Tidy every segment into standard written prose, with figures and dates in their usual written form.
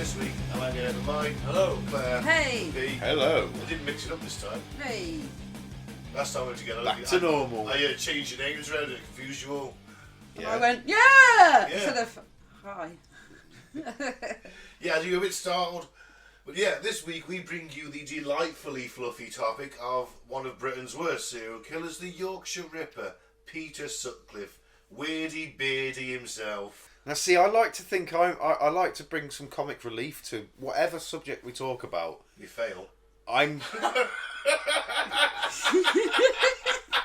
this week. I'm hanging out with Mike. Hello. Claire. Hey. B. Hello. I didn't mix it up this time. Hey. Last time we were together. Back to normal. I changed your names around and confused you all. Yeah. I went, yeah! Instead of, hi. Yeah, I think you're a bit startled. But yeah, this week we bring you the delightfully fluffy topic of one of Britain's worst serial killers, the Yorkshire Ripper, Peter Sutcliffe, Weirdy Beardy himself. Now, see, I like to think I like to bring some comic relief to whatever subject we talk about. You fail. Yeah,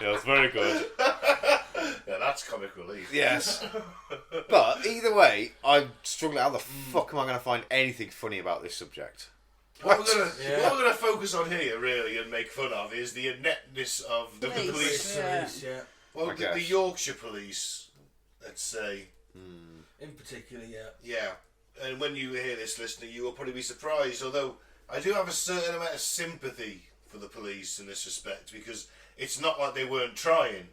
that's very good. Yeah, that's comic relief. Yes. But either way, I'm struggling. How the fuck am I going to find anything funny about this subject? What we're going to focus on here, really, and make fun of is the ineptness of the police. Yeah. Well, the Yorkshire police, let's say. In particular, yeah. Yeah. And when you hear this, listener, you will probably be surprised, although I do have a certain amount of sympathy for the police in this respect, because it's not like they weren't trying.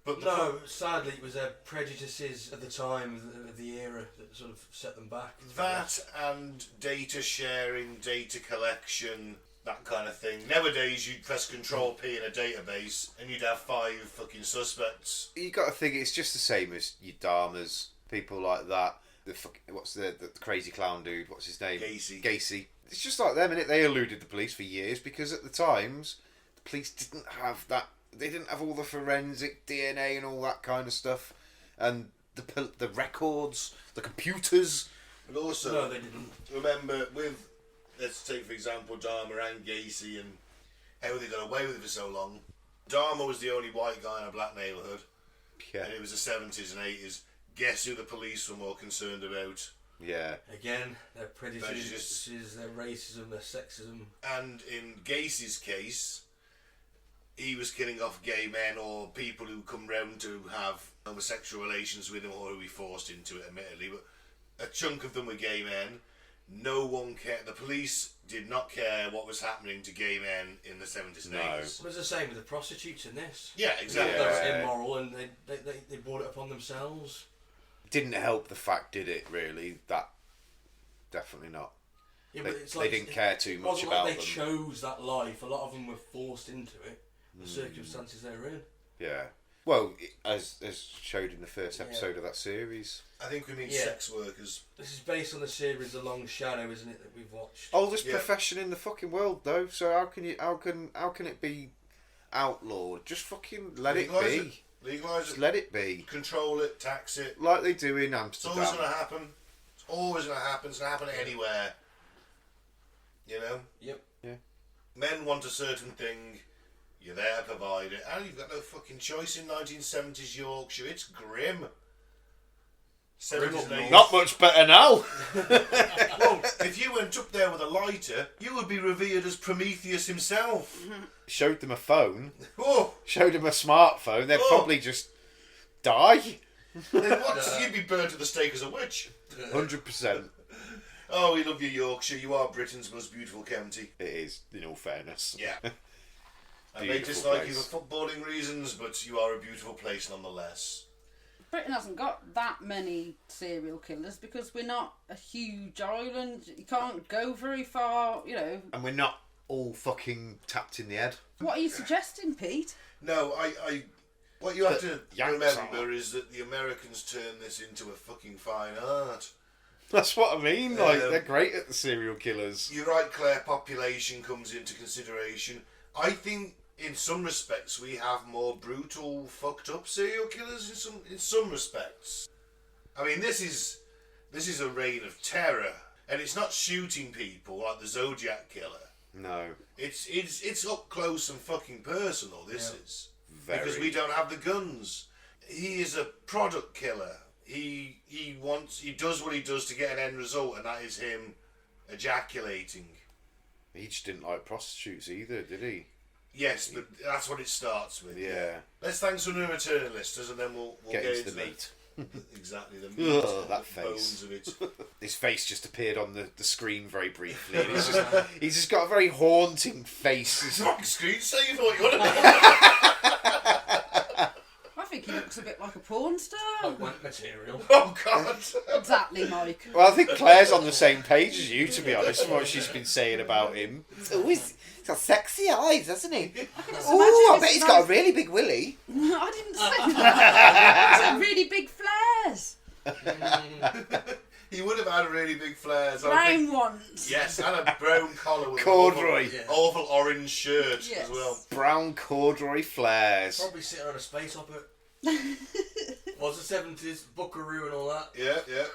But no, sadly, it was their prejudices at the time of the era that sort of set them back. That and data sharing, data collection, that kind of thing. Nowadays, you'd press Control P in a database and you'd have 5 fucking suspects. You got to think it's just the same as your Dharmas, people like that. What's the crazy clown dude? What's his name? Gacy. It's just like them, innit? They eluded the police for years because at the times the police didn't have that. They didn't have all the forensic DNA and all that kind of stuff, and the records, the computers. But also, no, they didn't. Remember, with, let's take for example Dharma and Gacy and how they got away with it for so long. Dharma was the only white guy in a black neighbourhood. Yeah. And it was the 70s and 80s. Guess who the police were more concerned about? Yeah. Again, their prejudices, their racism, their sexism. And in Gacy's case, he was killing off gay men or people who come round to have homosexual relations with him or who he forced into it, admittedly. But a chunk of them were gay men. No one cared. The police did not care what was happening to gay men in the 70s and 80s. It was the same with the prostitutes in this. Yeah, exactly. That was immoral and they brought it upon themselves. Didn't help the fact, did it, really? That definitely not. Yeah, they didn't care too much about them. They chose that life. A lot of them were forced into it. The circumstances they were in. Yeah. Well, as showed in the first episode of that series. I think we mean sex workers. This is based on the series The Long Shadow, isn't it, that we've watched? Oldest profession in the fucking world, though. So how can it be outlawed? Just fucking let it be. Legalise it. Just let it be. Control it. Tax it. Like they do in Amsterdam. It's always going to happen. It's always going to happen. It's going to happen anywhere. You know? Yep. Yeah. Men want a certain thing. You're there to provide it. And you've got no fucking choice in 1970s Yorkshire. It's grim. 70s and 80s. Not much better now. Well, if you went up there with a lighter, you would be revered as Prometheus himself. Showed them a phone. Oh. Showed them a smartphone. They'd probably just die. You'd be burned to the stake as a witch. 100%. Oh, we love you, Yorkshire. You are Britain's most beautiful county. It is, in all fairness. Yeah. I may dislike you for footballing reasons, but you are a beautiful place nonetheless. Britain hasn't got that many serial killers because we're not a huge island. You can't go very far, you know. And we're not all fucking tapped in the head. What are you suggesting, Pete? No, what you have to remember is that the Americans turned this into a fucking fine art. That's what I mean. Like, they're great at the serial killers. You're right, Claire. Population comes into consideration. I think, in some respects, we have more brutal, fucked up serial killers. In some respects, I mean, this is a reign of terror, and it's not shooting people like the Zodiac killer. No, it's up close and fucking personal. This is because we don't have the guns. He is a product killer. He does what he does to get an end result, and that is him ejaculating. He just didn't like prostitutes either, did he? Yes, but that's what it starts with. Yeah. Let's thank some new returning listeners, and then we'll get into the meat. Exactly, the meat. That face. Bones of it. His face just appeared on the screen very briefly. And he's just got a very haunting face. It's like a screensaver. What you want to I think he looks a bit like a porn star. Like wet material. Oh God! Exactly, Mike. Well, I think Claire's on the same page as you, to be honest, from what she's been saying about him. He's got sexy eyes, hasn't he? Oh, I bet he's got a really big willy. No, I didn't say that. He's got really big flares. He would have had really big flares. Brown ones. Yes, and a brown collar with Corduroy. an awful orange shirt Yes. as well. Brown corduroy flares. Probably sitting on a space opera. Was the 70s, Buckaroo and all that. Yeah, yeah.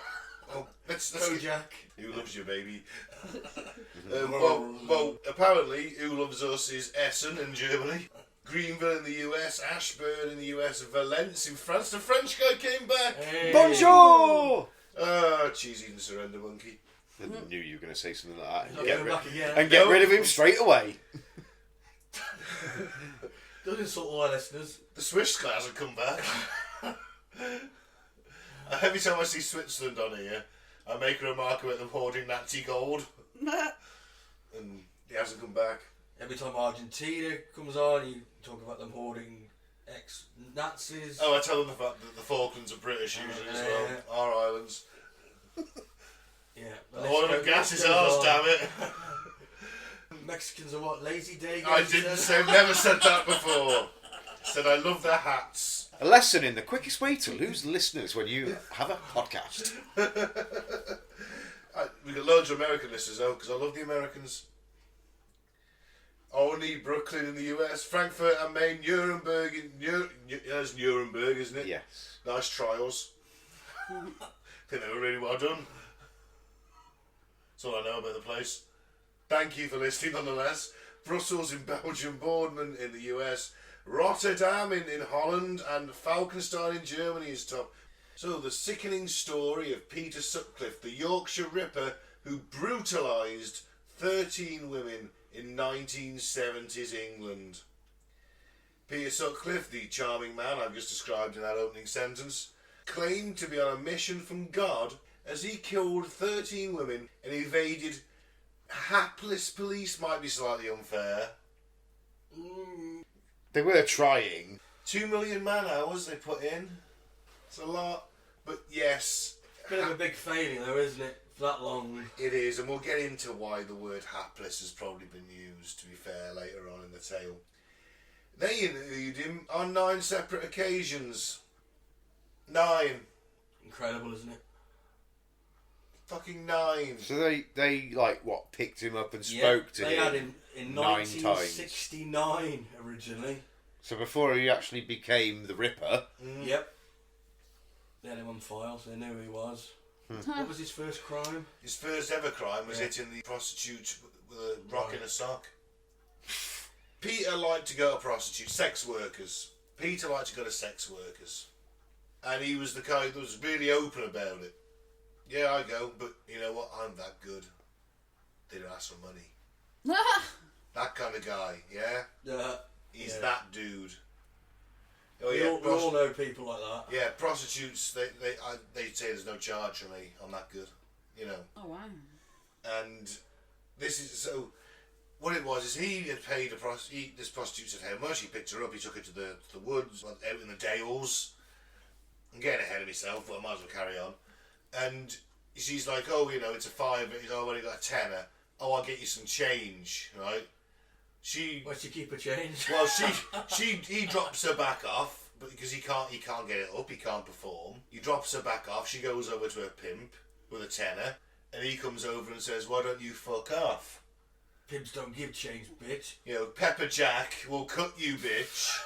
Well, let's Kojak. Who Loves You, Baby? Well, apparently, Who Loves Us is Essen in Germany, Greenville in the US, Ashburn in the US, Valence in France. The French guy came back. Hey. Bonjour! Cheese eating surrender monkey. I knew you were going to say something like that. He's not going back again. And get rid of him straight away. Don't insult all our listeners. The Swiss guys have come back. Every time I see Switzerland on here, I make a remark about them hoarding Nazi gold. And he hasn't come back. Every time Argentina comes on, you talk about them hoarding ex-Nazis. Oh, I tell them the fact that the Falklands are British usually as well. Our islands. Yeah. The oil and gas is ours, damn it. Mexicans are what? Lazy day? I didn't say, never said that before. Said I love their hats. A lesson in the quickest way to lose listeners when you have a podcast. We've got loads of American listeners though, because I love the Americans. Only Brooklyn in the US, Frankfurt and Maine, Nuremberg that's Nuremberg, isn't it? Yes. Nice trials. Think they were really well done. That's all I know about the place. Thank you for listening nonetheless. Brussels in Belgium, Boardman in the US, Rotterdam in Holland, and Falkenstein in Germany is top. So the sickening story of Peter Sutcliffe, the Yorkshire Ripper who brutalised 13 women in 1970s England. Peter Sutcliffe, the charming man I've just described in that opening sentence, claimed to be on a mission from God as he killed 13 women and evaded hapless police. Might be slightly unfair. They were trying. 2 million man hours they put in. It's a lot. But yes. Bit of a big failure though, isn't it? For that long. It is, and we'll get into why the word hapless has probably been used, to be fair, later on in the tale. They interviewed him on 9 separate occasions. 9. Incredible, isn't it? Fucking 9. So they like, what, picked him up and spoke to him? They had him in 9 1969 originally. So before he actually became the Ripper. Yep. They had him on file, so they knew who he was. What was his first crime? His first ever crime was hitting the prostitute with a rock in a sock. Peter liked to go to prostitutes, sex workers. Peter liked to go to sex workers. And he was the guy that was really open about it. Yeah, I go, but you know what? I'm that good. They don't ask for money. That kind of guy, yeah? He's that dude. Oh, we all know people like that. Yeah, prostitutes, they say there's no charge for me. I'm that good, you know. Oh, wow. And this is, so, what it was is he had paid this prostitute said how much, he picked her up, he took her to the woods, out in the dales. I'm getting ahead of myself, but I might as well carry on. And she's like, oh, you know, it's a $5, I've only got a tenner. Oh, I'll get you some change, right? Where'd she keep her change? Well, he drops her back off, but because he can't get it up, he can't perform. He drops her back off. She goes over to her pimp with a tenner, and he comes over and says, "Why don't you fuck off? Pimps don't give change, bitch. You know, Pepper Jack will cut you, bitch."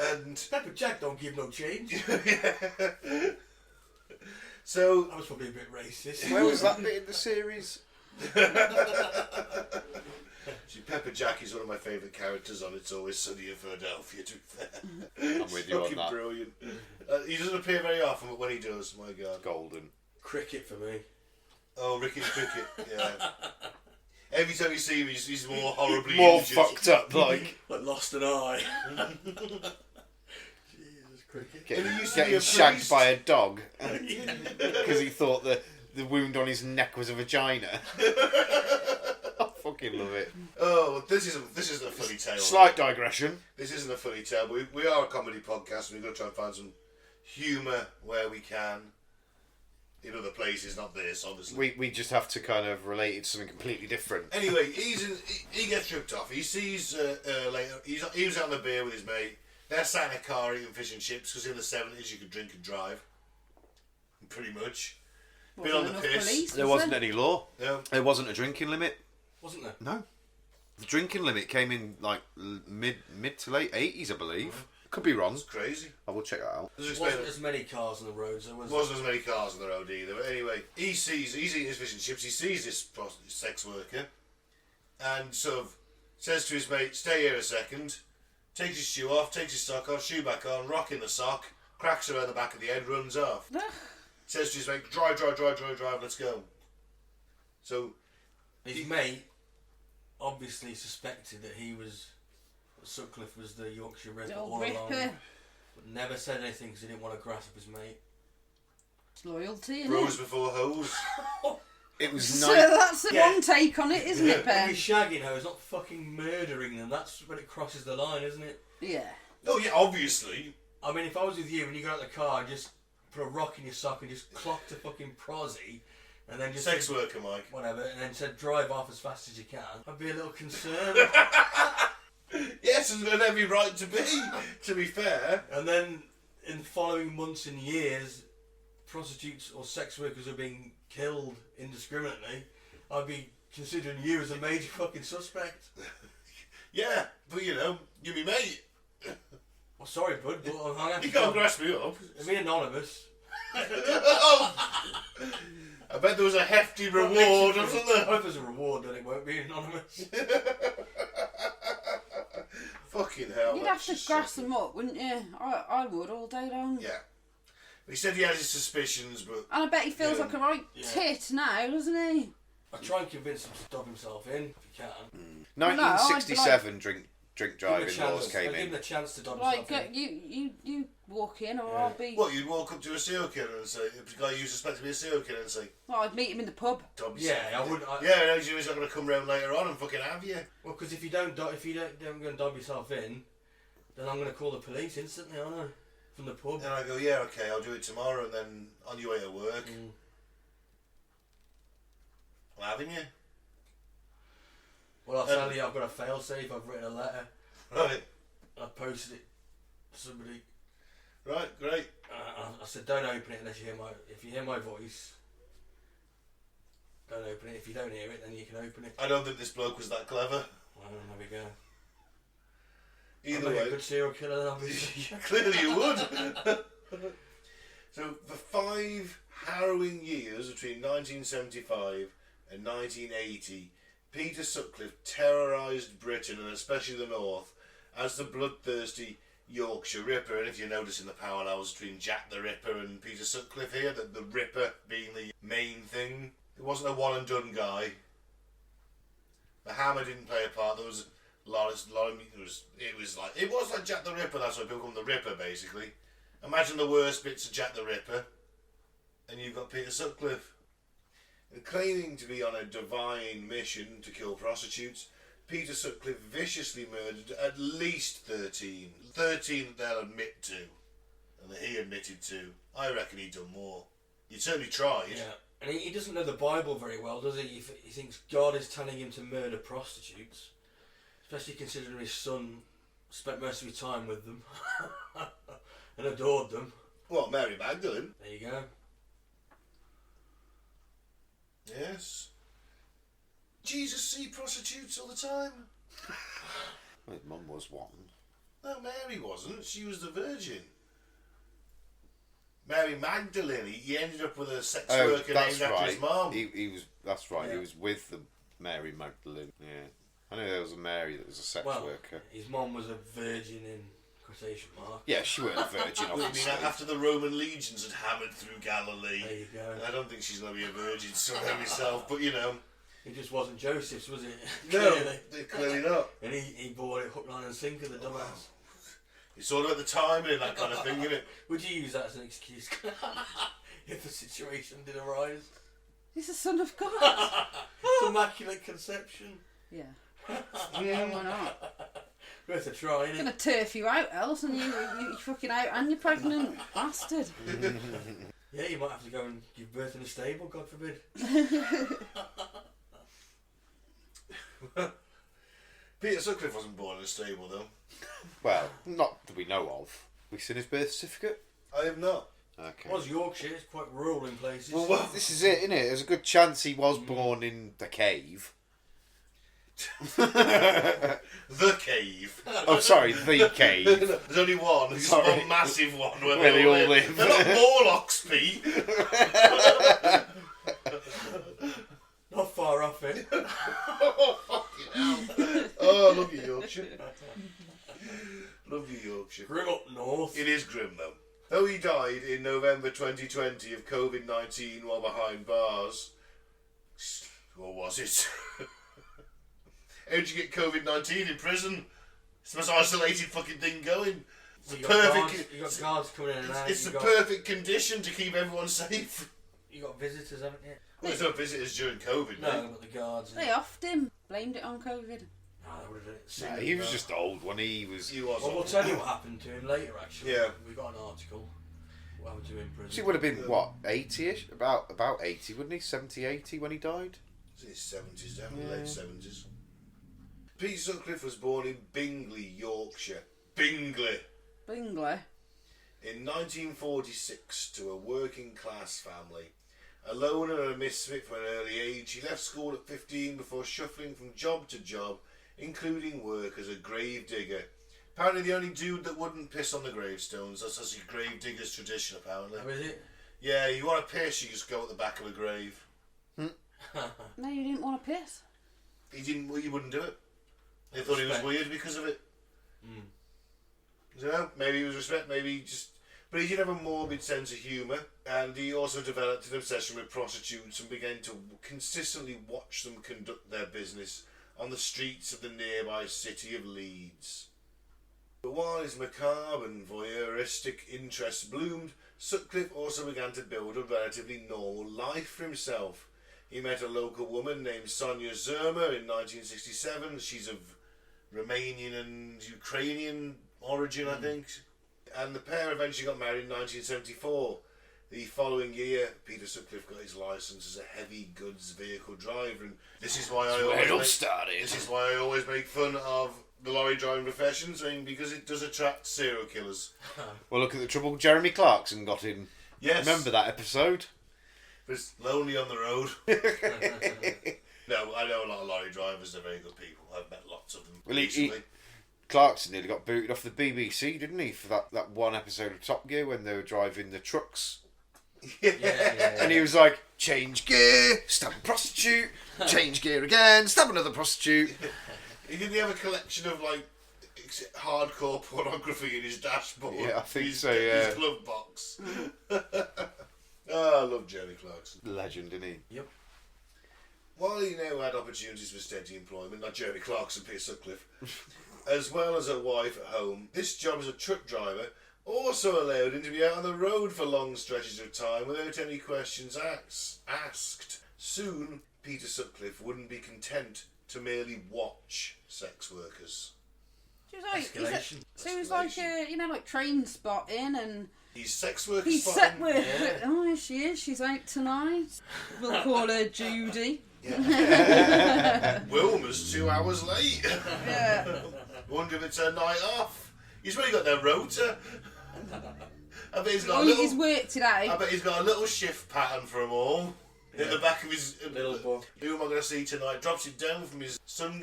And Pepper Jack don't give no change. So that was probably a bit racist. Where was that bit in the series? See, Pepper Jack is one of my favourite characters on It's Always Sunny in Philadelphia, to be fair. I'm with you on that. Brilliant. He doesn't appear very often, but when he does, my God. Golden. Cricket for me. Oh, Ricky Cricket, yeah. Every time you see him, he's more horribly More injured. fucked up, like lost an eye. Jesus, Cricket. Getting shagged by a dog because he thought the wound on his neck was a vagina. Oh, fuck fucking love it. Oh, this isn't a funny tale. Slight digression. This isn't a funny tale, but we are a comedy podcast, and we've got to try and find some humour where we can. In other places, not this, obviously. We just have to kind of relate it to something completely different. Anyway, he gets tripped off. He sees later. He was out on the beer with his mate. They're sat in a car eating fish and chips because in the 70s you could drink and drive. Pretty much. Been on the piss. Police, There wasn't any law. No. There wasn't a drinking limit. Wasn't there? No. The drinking limit came in like mid to late 80s, I believe. Could be wrong. It's crazy. I will check that out. There wasn't as many cars on the roads. There wasn't as many cars on the road either. But anyway, he's eating his fish and chips. He sees this sex worker, and sort of says to his mate, "Stay here a second." Takes his shoe off, takes his sock off, shoe back on, rocking the sock, cracks her around the back of the head, runs off. Says to his mate, "Drive, let's go." So his mate obviously suspected that Sutcliffe was the Yorkshire Ripper all along, but never said anything because he didn't want to grasp his mate. It's loyalty, isn't Bros it? before hoes. It was So that's the one take on it, isn't it, When Ben? he's shagging her, he's not fucking murdering them. That's when it crosses the line, isn't it? Yeah. Oh yeah, obviously. I mean, if I was with you and you got out of the car and just put a rock in your sock and just clocked a fucking prosy, and then just Sex worker, Mike. whatever, and then said drive off as fast as you can, I'd be a little concerned. Yes, and every right to be. To be fair. And then in the following months and years, prostitutes or sex workers are being killed indiscriminately. I'd be considering you as a major fucking suspect. Yeah, but you're my mate. Well, sorry, bud, but I'm happy. You can't grass me up. I mean, anonymous. Oh. I bet there was a hefty reward, wasn't I there? hope there's a reward, then it won't be anonymous. Fucking hell. You'd have to grass them up, wouldn't you? I would all day long. Yeah. He said he has his suspicions, but... And I bet he feels Yeah. like a right tit now, doesn't he? I try and convince him to stop himself in, if you can. 1967 drink driving Give him a laws chance. came Give him in. the chance to stop Like, himself in. you walk in or Yeah. I'll be... What, you'd walk up to a serial killer and say, if the guy you suspect to be a serial killer and say, Well, I'd meet him in the pub. Dob Yeah, yourself. I wouldn't. Yeah, no, he's not going to come round later on and fucking have you. Well, because if you don't go and dob yourself in, then I'm going to call the police instantly, aren't I? From the pub. And I go, yeah, okay, I'll do it tomorrow, and then on your way to work, I'm having you. Well, I'll tell you, I've got a fail-safe. I've written a letter. Right. I posted it to somebody. Right, great. I said, don't open it unless you hear if you hear my voice. Don't open it. If you don't hear it, then you can open it. I don't think this bloke was that clever. Well, there we go. Either I'd be way. a good serial killer, then, obviously. Clearly you would. So, for 5 harrowing years between 1975 and 1980, Peter Sutcliffe terrorised Britain and especially the North as the bloodthirsty Yorkshire Ripper. And if you notice in the parallels between Jack the Ripper and Peter Sutcliffe here, that the Ripper being the main thing, it wasn't a one and done guy. The hammer didn't play a part. There was a lot of it was like Jack the Ripper. That's why people call him the Ripper, basically. Imagine the worst bits of Jack the Ripper, and you've got Peter Sutcliffe. And claiming to be on a divine mission to kill prostitutes, Peter Sutcliffe viciously murdered at least 13. 13 that they'll admit to, and that he admitted to. I reckon he'd done more. He'd certainly tried. Yeah. And he doesn't know the Bible very well, does he? He thinks God is telling him to murder prostitutes. Especially considering his son spent most of his time with them and adored them. What, Mary Magdalene? There you go. Yes. Jesus see prostitutes all the time? Well, his mum was one. No, Mary wasn't. She was the Virgin. Mary Magdalene. He ended up with a sex worker named after his mum. He was. That's right. Yeah. He was with the Mary Magdalene. Yeah, I know there was a Mary that was a sex worker. His mum was a virgin in quotation marks. Yeah, she weren't a virgin, I mean, obviously. after the Roman legions had hammered through Galilee. There you go. I don't think she's going to be a virgin somewhere myself, but you know. It just wasn't Joseph's, was it? No, Clearly. clearly not. And he bought it hook, line and sinker, the dumbass. It's all about the timing and that kind of thing, isn't it? Would you use that as an excuse if the situation did arise? He's the son of God. It's immaculate conception. Yeah. Yeah, why not? Worth a try, I'm innit? gonna turf you out, else, and you fucking out, and you're pregnant, bastard. Yeah, you might have to go and give birth in a stable, God forbid. Peter Sutcliffe wasn't born in a stable, though. Well, not that we know of. We seen his birth certificate? I have not. Okay. It was Yorkshire, it's quite rural in places. Well, This is it, isn't it? There's a good chance he was born in the cave. The cave. Oh, sorry, the cave. There's only one. It's Sorry. one massive one where Where they all live. They're not Morlocks, Pete. Not far off it. Oh, love you, Yorkshire. Love you, Yorkshire. Grim up north. It is grim, though. Though he died in November 2020 of COVID-19 while behind bars. Or was it? How'd you get COVID-19 in prison? It's the most isolated fucking thing going. It's You the got perfect. guards, you got guards coming in and out. It's you the got, perfect condition to keep everyone safe. You got visitors, haven't you? Well, there's no visitors during COVID, No, mate. but the guards. They offed him, blamed it on COVID. No, they would have done it Nah, sooner he than was that. just old when he was. He was. Well, we'll tell you what happened to him later, actually. Yeah. We got an article. What happened to him in prison. He would have been, what, 80-ish? About 80, wouldn't he? 70, 80 when he died? It's in his 70s, definitely Yeah. late 70s. Peter Sutcliffe was born in Bingley, Yorkshire. Bingley. Bingley. In 1946 to a working class family. A loner and a misfit from an early age, he left school at 15 before shuffling from job to job, including work as a grave digger. Apparently the only dude that wouldn't piss on the gravestones. That's a grave digger's tradition, apparently. How is it? Yeah, you want to piss, you just go at the back of a grave. No, you didn't want to piss. He didn't. Well, he wouldn't do it. They thought he was weird because of it. You know, maybe it was respect, maybe he just... But he did have a morbid sense of humour, and he also developed an obsession with prostitutes and began to consistently watch them conduct their business on the streets of the nearby city of Leeds. But while his macabre and voyeuristic interests bloomed, Sutcliffe also began to build a relatively normal life for himself. He met a local woman named Sonia Zerma in 1967. She's of Romanian and Ukrainian origin, I think. And the pair eventually got married in 1974. The following year, Peter Sutcliffe got his licence as a heavy goods vehicle driver, and this is why I always make fun of the lorry driving professions, I mean, because it does attract serial killers. Well, look at the trouble Jeremy Clarkson got in. Yes. Remember that episode? But it's lonely on the road. No, I know a lot of lorry drivers. They're very good people. I've met lots of them Well, recently. Clarkson nearly got booted off the BBC, didn't he, for that one episode of Top Gear when they were driving the trucks. Yeah. And he was like, change gear, stab a prostitute, change gear again, stab another prostitute. Didn't he have a collection of like hardcore pornography in his dashboard? Yeah, I think his, so, yeah. His glove box. Oh, I love Jeremy Clarkson. Legend, isn't he? Yep. While he now had opportunities for steady employment, not Jeremy Clarkson, Peter Sutcliffe, as well as a wife at home, this job as a truck driver also allowed him to be out on the road for long stretches of time without any questions asked. Soon, Peter Sutcliffe wouldn't be content to merely watch sex workers. She was like, Escalation. so he was like, like train spotting and He's sex worker he's spotting. set with. Yeah. Oh, here she is. She's out tonight. We'll call her Judy. Wilma's 2 hours late. Yeah. Wonder if it's her night off. He's really got their rota. I bet he's got He's worked it I out. bet he's got a little shift pattern for them all. In the back of his Little book. Who am I going to see tonight? Drops it down from his sun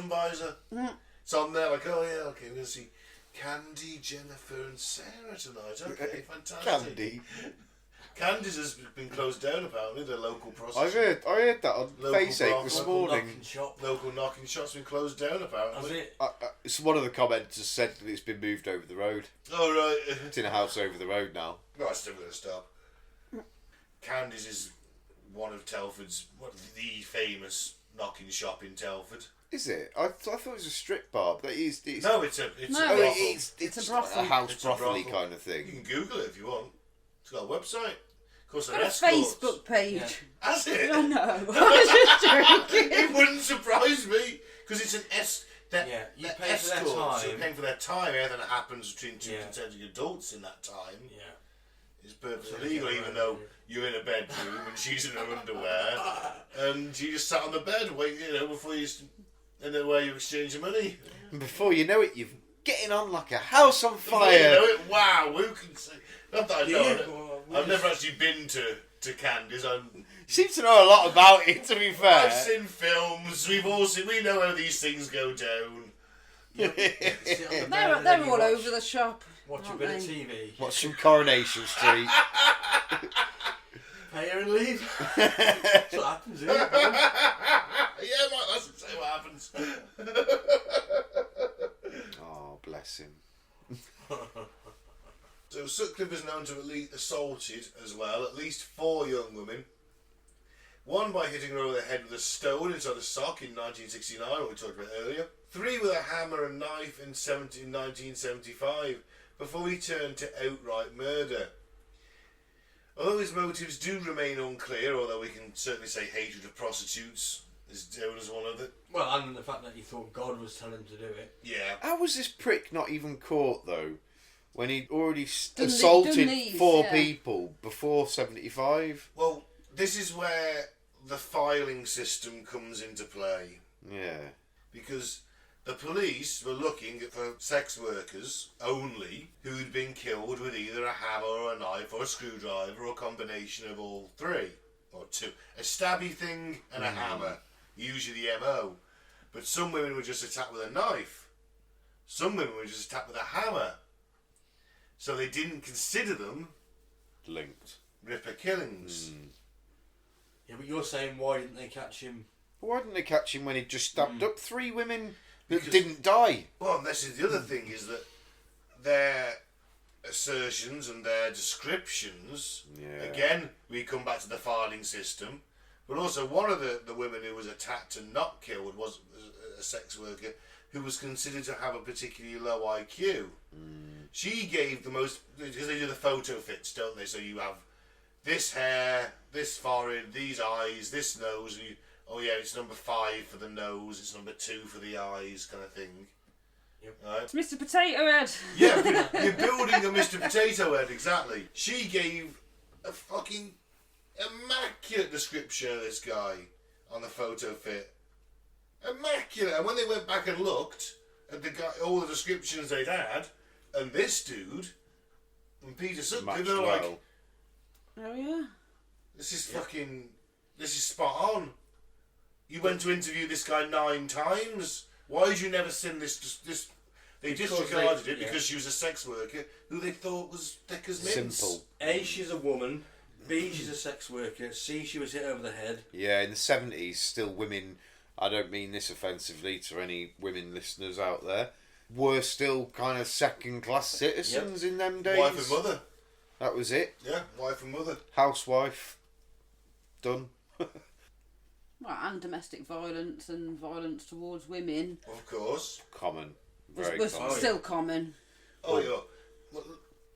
visor. Mm. It's on there like, oh yeah, okay, we're going to see Candy, Jennifer and Sarah tonight. Okay, fantastic. Candy. Candy's has been closed down apparently, the local prostitute. I heard that on Local Facebook this brothel, morning. Knocking shop. Local knocking shop's been closed down That's apparently. it. It's one of the commenters said that it's been moved over the road. Oh right. It's in a house over the road now. No, I'm still going to stop. Candy's is one of Telford's, the famous knocking shop in Telford. Is it? I thought it was a strip bar, but it's No, it's a No, brothel. it's a brothel. a house It's a brothel brothel. kind of You thing. can Google it if you want. It's got a website. Of course, Got a they're escorts. Facebook page. Yeah. Has it? I know. I was just joking. It wouldn't surprise me. because it's an you pay for their escort, time. so you're paying for their time. Anything that happens between two consenting adults in that time is perfectly legal, even though you're in a bedroom and she's in her underwear, and you just sat on the bed, before you, and then where you exchange your money. And before you know it, you're getting on like a house on fire. Before you know it, wow, who can say? Not that I know it. I've never actually been to Candies. You seem to know a lot about it, to be fair. I've seen films. We know how these things go down. They're all over the shop. Watch a bit of TV. Watch some Coronation Street. Pay her and leave. That's what happens, isn't it? Yeah, Mike, that's exactly what happens. Oh, bless him. So Sutcliffe is known to have assaulted as well at least 4 young women. One by hitting her over the head with a stone inside a sock in 1969, what we talked about earlier. 3 with a hammer and knife in 1975, before he turned to outright murder. Although his motives do remain unclear, although we can certainly say hatred of prostitutes is down as one of it. Well, and the fact that he thought God was telling him to do it. Yeah. How was this prick not even caught, though? When he'd already Done assaulted these, 4 people before 75? Well, this is where the filing system comes into play. Yeah. Because the police were looking for sex workers only who'd been killed with either a hammer or a knife or a screwdriver or a combination of all 3. Or 2. A stabby thing and a hammer. Usually the MO. But some women were just attacked with a knife. Some women were just attacked with a hammer. So they didn't consider them Linked. Ripper killings. Yeah, but you're saying why didn't they catch him? Why didn't they catch him when he just stabbed up 3 women that didn't die? Well, this is the other thing, is that their assertions and their descriptions, again, we come back to the filing system, but also one of the women who was attacked and not killed was a sex worker who was considered to have a particularly low IQ. She gave the most, because they do the photo fits, don't they? So you have this hair, this forehead, these eyes, this nose, and it's number 5 for the nose, it's number 2 for the eyes, kind of thing. Yep. Right? It's Mr. Potato Head. Yeah, you're building a Mr. Potato Head, exactly. She gave a fucking immaculate description of this guy on the photo fit. Immaculate. And when they went back and looked at the guy, all the descriptions they'd had, and this dude, and Peter Sutcliffe, they're like, oh yeah, this is spot on. You went to interview this guy 9 times. Why did you never send this? They disregarded it because she was a sex worker who they thought was thick as mince. Simple. A, she's a woman. B, she's a sex worker. C, she was hit over the head. Yeah, in the 70s, still women, I don't mean this offensively to any women listeners out there, were still kind of second-class citizens in them days. Wife and mother. That was it. Yeah, wife and mother. Housewife. Done. Well, and domestic violence and violence towards women Of course. Common. Very was common. still common. Oh, yeah. Well,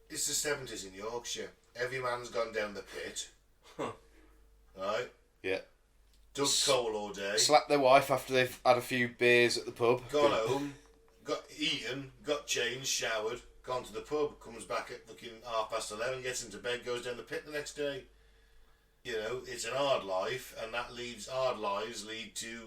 it's the 70s in Yorkshire. Every man's gone down the pit. Right? Yeah. Dug coal all day. Slap their wife after they've had a few beers at the pub. Gone home. Got eaten. Got changed. Showered. Gone to the pub. Comes back at fucking 11:30. Gets into bed. Goes down the pit the next day. You know, it's an hard life, and hard lives lead to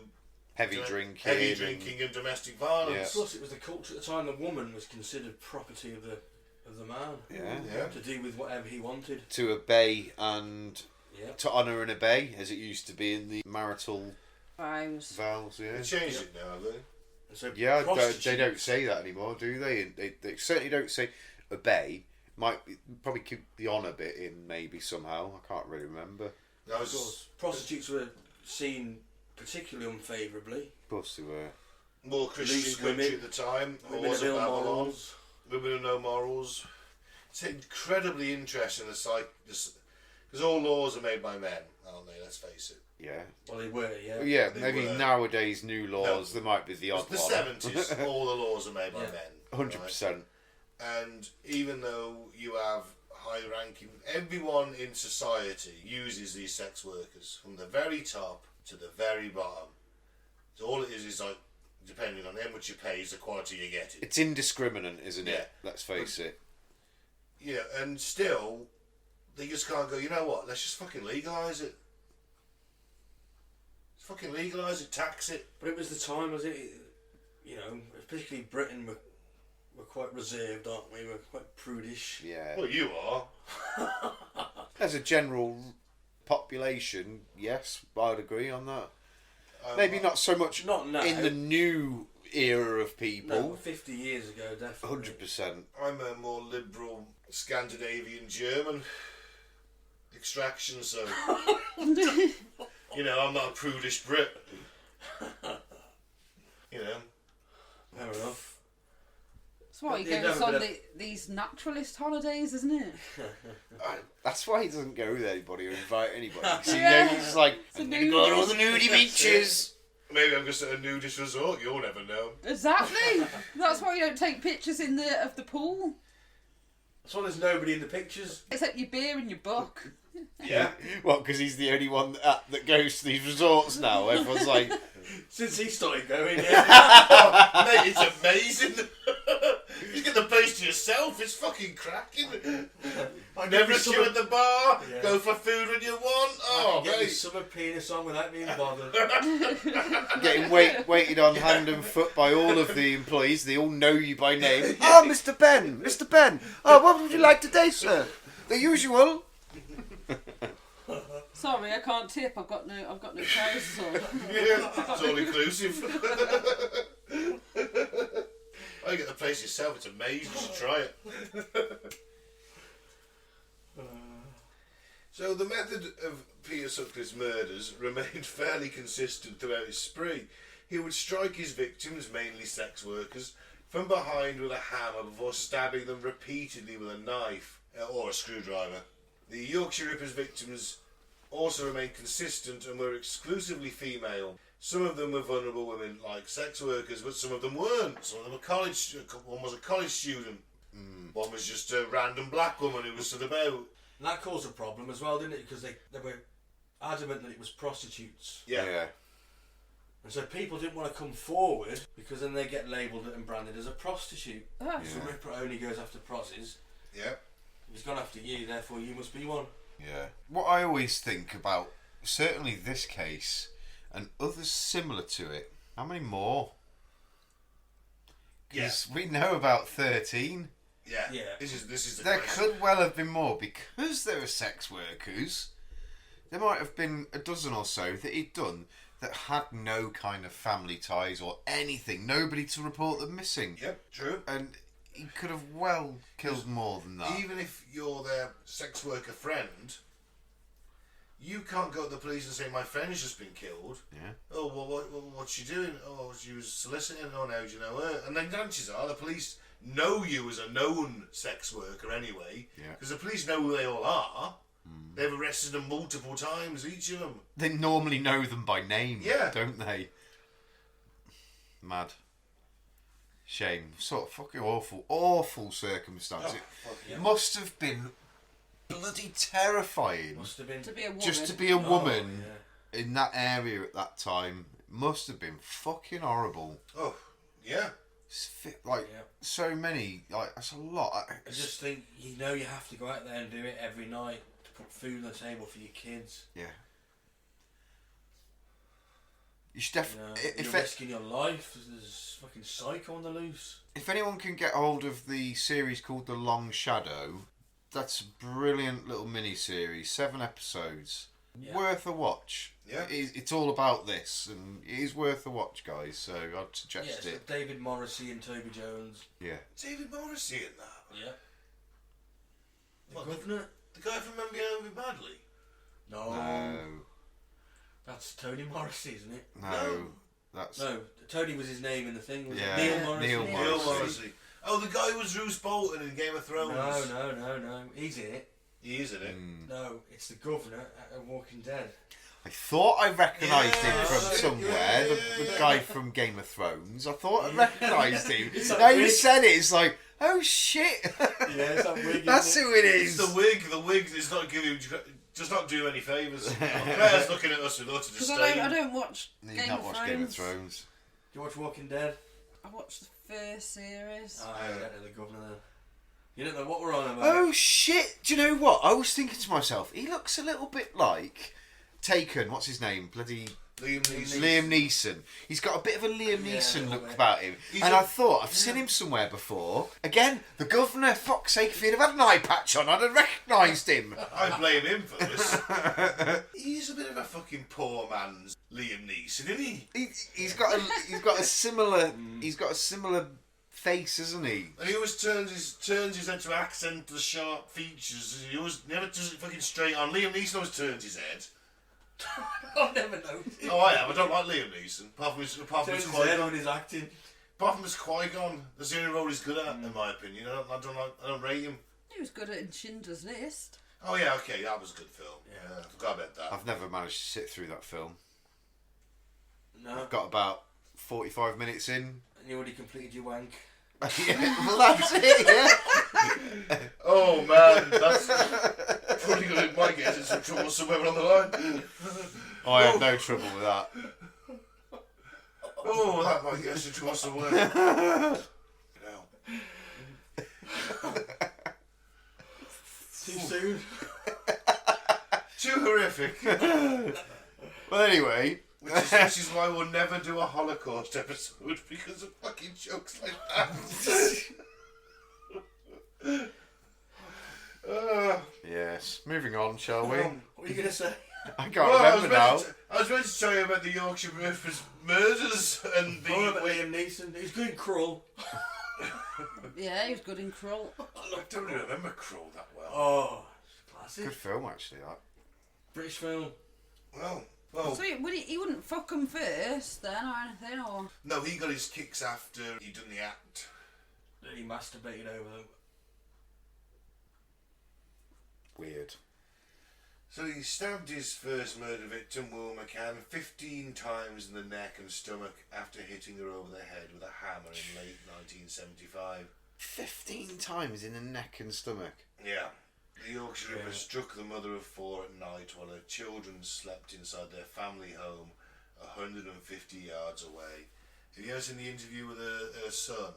Heavy drinking. And domestic violence. Yeah. Plus, it was the culture at the time. The woman was considered property of the man. Yeah. To do with whatever he wanted. To obey and Yeah. to honour and obey, as it used to be in the marital Vows. vows. Yeah. They changed it now, have they? And so Yeah, they prostitutes- don't say that anymore, do they? They certainly don't say obey. Probably keep the honour bit in, maybe somehow. I can't really remember. That Of was course, prostitutes were seen particularly unfavourably. Of course they were. more Christian Loose country women. at the time. Women Wars of of ill Babylon. morals. Women of no morals. It's incredibly interesting, because all laws are made by men, aren't they? Let's face it. Yeah. Well, they were, yeah. Yeah, They maybe were. nowadays new laws, No. there might be the odd The one. 70s, all the laws are made by Yeah. men. 100%. And even though you have high ranking, everyone in society uses these sex workers from the very top to the very bottom. So all it is like depending on how much you pay, is the quality you get. It's indiscriminate, isn't it? Yeah. Let's face it. Yeah, and still, they just can't go, you know what, let's just fucking legalise it. Let's fucking legalise it, tax it. But it was the time, was it? You know, particularly Britain, we're quite reserved, aren't we? We're quite prudish. Yeah. Well, you are. As a general population, yes, I'd agree on that. Maybe not so much Not now. in the new era of people. No, 50 years ago, definitely. 100%. I'm a more liberal Scandinavian German extraction, so you know, I'm not a prudish Brit. You know. Fair enough. That's why he goes on these naturalist holidays, isn't it? That's why he doesn't go with anybody or invite anybody. So Yeah. he's like, I'm going to go to all the nudie beaches. Maybe I'm just at a nudist resort. You'll never know. Exactly. That's why you don't take pictures of the pool. That's why there's nobody in the pictures. Except your beer and your book. Yeah. What, because he's the only one that goes to these resorts now? Everyone's like... Since he started going, yeah. Mate, it's amazing. You get the place to yourself. It's fucking cracking. I never queue at the bar. Yeah. Go for food when you want. Oh, Get your mate. summer penis on without being bothered. Getting waited on hand and foot by all of the employees. They all know you by name. Oh, Mr. Ben, Mr. Ben. Oh, what would you like today, sir? The usual. Sorry, I can't tip. I've got no trousers on. Yeah, it's all inclusive. I get the place yourself. It's amazing. You should try it. So the method of Peter Sutcliffe's murders remained fairly consistent throughout his spree. He would strike his victims, mainly sex workers, from behind with a hammer before stabbing them repeatedly with a knife or a screwdriver. The Yorkshire Ripper's victims also remained consistent and were exclusively female. Some of them were vulnerable women like sex workers, but some of them weren't. Some of them were college. One was a college student. One was just a random black woman who was stood about. And that caused a problem as well, didn't it? Because they were adamant that it was prostitutes. Yeah. And so people didn't want to come forward because then they get labelled and branded as a prostitute. Oh. So the Ripper only goes after prossies. Yeah. He's gone after you, therefore you must be one. Yeah. What I always think about, certainly this case, and others similar to it, how many more? Because we know about 13. Yeah. Yeah. This is the There question. could well have been more, because there were sex workers. There might have been a dozen or so that he'd done that had no kind of family ties or anything, nobody to report them missing. Yep, true. And he could have well killed more than that. Even if you're their sex worker friend, you can't go to the police and say, my friend's just been killed. Yeah. Oh, well, what's she doing? Oh, she was soliciting. Oh, now do you know her? And then chances are the police know you as a known sex worker anyway. Yeah. Because the police know who they all are. They've arrested them multiple times, each of them. They normally know them by name, Yeah. don't they? Mad. Shame. Sort of fucking awful circumstance. It must have been bloody terrifying. Must have been. To be a woman. Just to be a woman yeah. in that area at that time. It must have been fucking horrible. Oh, yeah. So many, that's a lot. I just think, you have to go out there and do it every night to put food on the table for your kids. Yeah. You should definitely. You're risking your life. There's fucking psycho on the loose. If anyone can get hold of the series called The Long Shadow, that's a brilliant little mini-series, 7 episodes. Yeah. Worth a watch. Yeah. It's all about this, and it is worth a watch, guys, so I'd suggest Yeah, it. David Morrissey and Toby Jones. Yeah. David Morrissey in that. Yeah. What, The governor? The guy from Remember Me Badly? No. That's Tony Morrissey, isn't it? No. That's... No, Tony was his name in the thing. Was Yeah. it Neil Morrissey? Neil Neil Morrissey. Oh, the guy who was Roose Bolton in Game of Thrones. No. He's in it. He is in it. No, it's the governor at Walking Dead. I thought I recognised him Yeah, from somewhere, the guy from Game of Thrones. I thought I recognised him. It's that Now you wig. said it, it's like, oh shit! Yeah, it's that wig. That's isn't who it It's is! the wig. The wig is not giving. Does not do any favours. Claire's looking at us with utter Because disdain. I don't watch You've Game not of watched Thrones. Game of Thrones. you watch Walking Dead? I watched the first series. I don't know the governor then. You don't know what we're on about. Oh shit! Do you know what? I was thinking to myself, he looks a little bit like Taken. What's his name? Bloody Liam Neeson. He's got a bit of a Liam Neeson look about him. And I thought, I've seen him somewhere before. Again, the governor, fuck's sake, if he'd have had an eye patch on, I'd have recognised him. I blame him for this. He's a bit of a fucking poor man's Liam Neeson, isn't he? He's got a similar face, isn't he? And he always turns his head to accent the sharp features. He always never does it fucking straight on. Liam Neeson always turns his head. I've never noticed. Oh, I have. I don't like Liam Neeson. Apart from his Qui-Gon. His acting. Apart from his Qui-Gon, that's the only role he's good at, in my opinion. I don't rate him. He was good at Schindler's List. Oh yeah, okay, that was a good film. Yeah, I forgot about that. I've never managed to sit through that film. No. I've got about 45 minutes in. And you already completed your wank. Yeah, well, that's it, yeah. Oh man, that's probably going to might get into some trouble somewhere on the line. I have no trouble with that. Oh, that might get us into trouble somewhere. Too soon. Too horrific. Well, anyway. Which is why we'll never do a Holocaust episode, because of fucking jokes like that. Yes. Moving on, shall we? What are you going to say? I can't remember now. I was meant to tell you about the Yorkshire murders and the... About Liam Neeson. He's good in Krull. Yeah, he was good in Krull. I don't really remember Krull that well. Oh, classic. Good film, actually, that. British film. Well... So he wouldn't fuck him first then or anything, or? No, he got his kicks after he'd done the act. Then he masturbated over them. Weird. So he stabbed his first murder victim, Will McCann, 15 times in the neck and stomach after hitting her over the head with a hammer in late 1975. 15 times in the neck and stomach? Yeah. The Yorkshire Ripper struck the mother of four at night while her children slept inside their family home 150 yards away. Have you ever seen the interview with her son?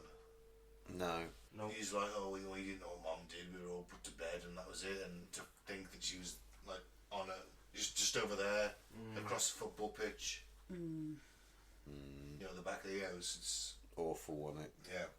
No. He's like, oh, we didn't know what Mum did. We were all put to bed and that was it. And to think that she was like on just over there, across the football pitch. You know, the back of the house. It's awful, wasn't it? Yeah.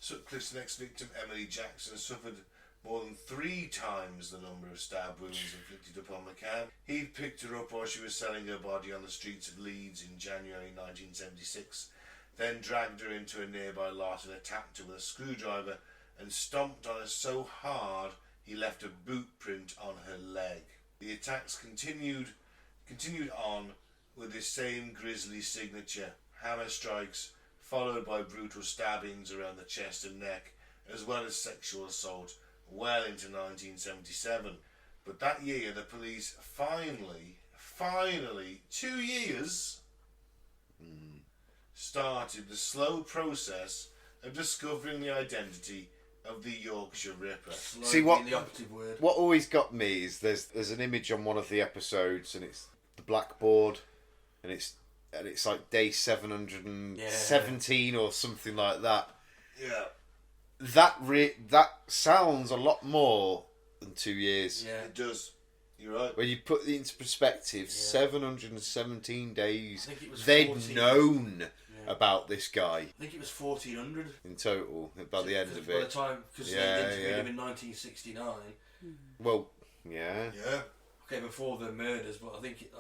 Sutcliffe's next victim, Emily Jackson, suffered more than 3 times the number of stab wounds inflicted upon McCann. He'd picked her up while she was selling her body on the streets of Leeds in January 1976, then dragged her into a nearby lot and attacked her with a screwdriver and stomped on her so hard he left a boot print on her leg. The attacks continued on with the same grisly signature, hammer strikes, followed by brutal stabbings around the chest and neck, as well as sexual assault, well into 1977. But that year the police finally, 2 years, started the slow process of discovering the identity of the Yorkshire Ripper. See what the operative word. What always got me is there's an image on one of the episodes and it's the blackboard and it's like day 717 or something like that. Yeah. That sounds a lot more than 2 years. Yeah, it does. You're right. When you put it into perspective, 717 days. I think it was they'd 14. known about this guy. I think it was 1400 in total by the end of it. By the time, because they interviewed him in 1969. Well, yeah. Yeah. Okay, before the murders, but I think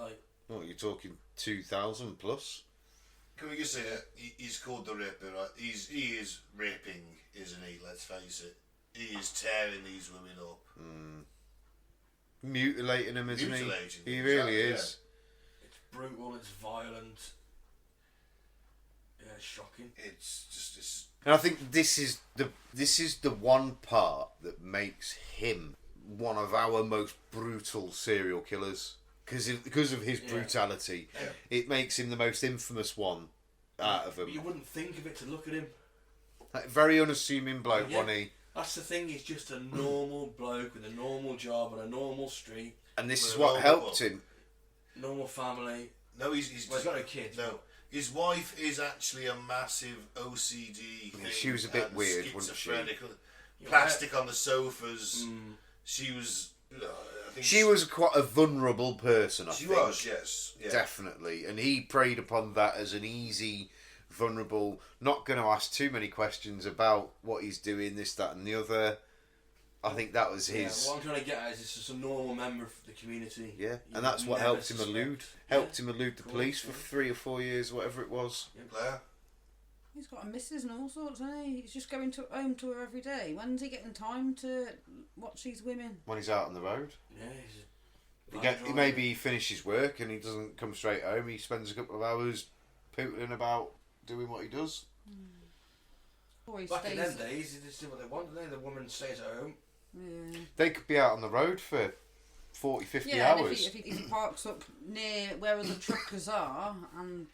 Well, you're talking 2,000 plus. Can we just say that he's called the Ripper, right? He is raping, isn't he? Let's face it. He is tearing these women up. Mutilating them, isn't he? He really exactly, is. it's brutal, it's violent. Yeah, it's shocking. And I think this is the one part that makes him one of our most brutal serial killers. Because of his brutality, it makes him the most infamous one out of them. But you wouldn't think of it to look at him. Like, very unassuming bloke, wasn't he? That's the thing. He's just a normal bloke with a normal job on a normal street. And this is what helped him. Normal family. No, he's got no kids. No, His wife is actually a massive OCD thing. She was a bit weird, wasn't she? Plastic on the sofas. She was... I think she was quite a vulnerable person, I think. She was, yes. Yeah. Definitely. And he preyed upon that as an easy, vulnerable, not going to ask too many questions about what he's doing, this, that and the other. I think that was his... What I'm trying to get at is it's just a normal member of the community. Yeah, and that's what helped him elude. Helped him elude the police for 3 or 4 years, whatever it was. Claire? He's got a missus and all sorts, hasn't he? He's just going home to her every day. When's he getting time to watch these women? When he's out on the road. Yeah, maybe he finishes work and he doesn't come straight home. He spends a couple of hours pootling about doing what he does. Back in them days, they just do what they want, didn't they? The woman stays at home. Yeah. They could be out on the road for 40, 50 yeah, hours. If he parks up near where all the truckers are, and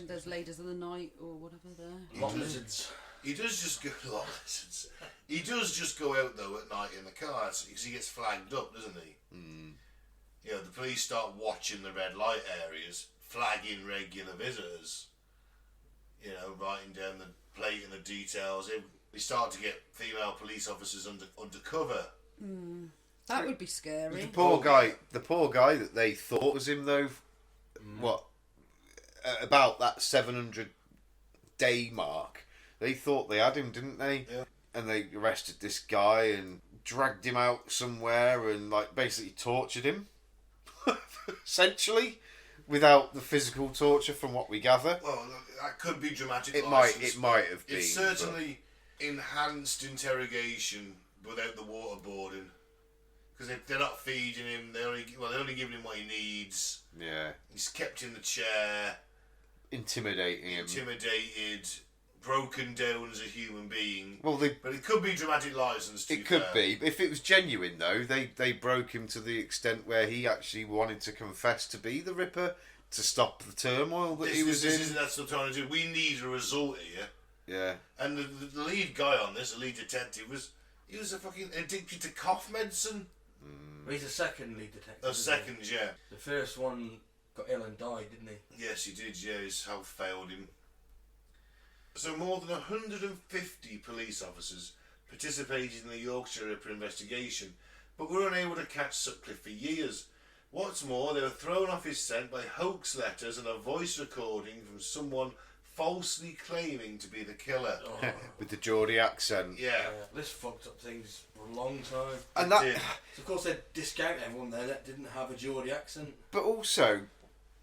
there's ladies of the night or whatever there. Lot lizards. He does just go. Lot lizards. He does just go out though at night in the car because he gets flagged up, doesn't he? The police start watching the red light areas, flagging regular visitors. Writing down the plate and the details. We start to get female police officers undercover. That would be scary. The poor guy that they thought was him though. What? About that 700-day mark, they thought they had him, didn't they? Yeah. And they arrested this guy and dragged him out somewhere and basically tortured him, essentially, without the physical torture, from what we gather. Well, that could be dramatic. It might have been. It's certainly enhanced interrogation without the waterboarding, because they're not feeding him. They're only giving him what he needs. Yeah. He's kept in the chair. Intimidating him. Intimidated. Broken down as a human being. Well, but it could be dramatic license. It could be. If it was genuine, though, they broke him to the extent where he actually wanted to confess to be the Ripper to stop the turmoil that he was in. That's what I'm trying to do. We need a result here. Yeah. And the lead guy on this, the lead detective, was a fucking addicted to cough medicine. Well, he's the second lead detective. Yeah. The first one got ill and died, didn't he? Yes, he did. Yeah, his health failed him. So more than 150 police officers participated in the Yorkshire Ripper investigation, but were unable to catch Sutcliffe for years. What's more, they were thrown off his scent by hoax letters and a voice recording from someone falsely claiming to be the killer. With the Geordie accent. Yeah. This fucked up things for a long time. And So of course they discount everyone there that didn't have a Geordie accent. But also,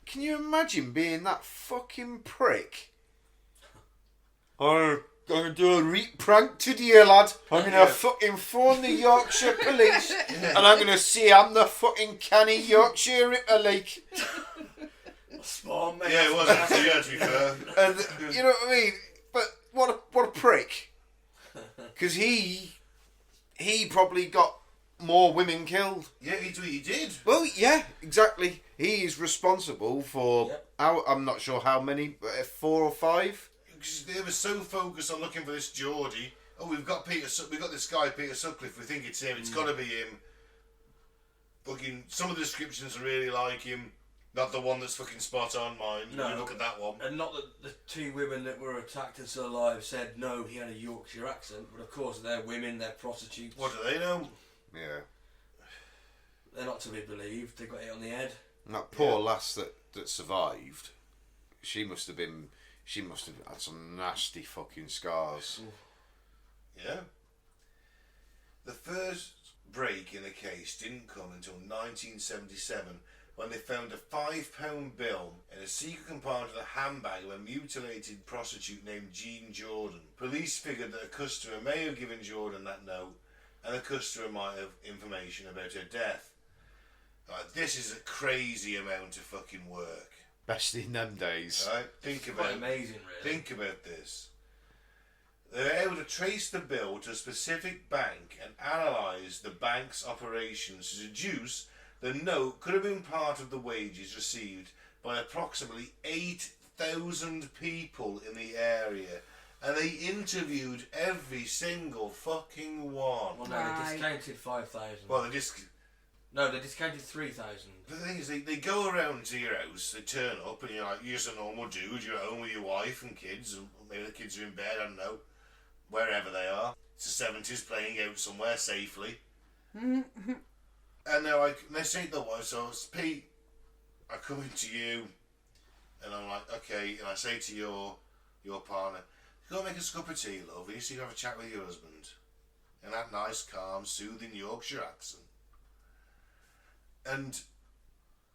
can you imagine being that fucking prick? I'm going to do a prank today, lad. I'm going to fucking phone the Yorkshire police and I'm going to say I'm the fucking canny Yorkshire Ripper, like. Spawn, mate. Yeah, it was actually, to be fair. And, you know what I mean? But what a prick. Because he probably got more women killed. Yeah, he did. Well, yeah, exactly. He is responsible for, I'm not sure how many, 4 or 5. Because they were so focused on looking for this Geordie. Oh, we've got this guy Peter Sutcliffe. We think it's him. It's got to be him. Fucking some of the descriptions are really like him. Not the one that's fucking spot on mine. No, look at that one. And not that the 2 women that were attacked and still alive said no, he had a Yorkshire accent. But of course, they're women. They're prostitutes. What do they know? Yeah. They're not to be believed. They got it on the head. And that poor lass that survived. She must have had some nasty fucking scars. Yeah. The first break in the case didn't come until 1977, when they found a £5 bill in a secret compartment of the handbag of a mutilated prostitute named Jean Jordan. Police figured that a customer may have given Jordan that note, and the customer might have information about her death. This is a crazy amount of fucking work. Especially in them days. Right? Think about amazing, really. Think about this. They were able to trace the bill to a specific bank and analyse the bank's operations to deduce the note could have been part of the wages received by approximately 8,000 people in the area. And they interviewed every single fucking one. Well, no, they discounted 5,000. Well, No, they discounted 3,000. The thing is, they go around to your house, they turn up, and you're like, you're just a normal dude, you're at home with your wife and kids, and maybe the kids are in bed, I don't know, wherever they are. It's the 70s, playing out somewhere safely. And they're like, and they say to the wife, so it's Pete, I come into you, and I'm like, okay, and I say to your partner, go make us a cup of tea, lovely, so you can have a chat with your husband. In that nice, calm, soothing Yorkshire accent. And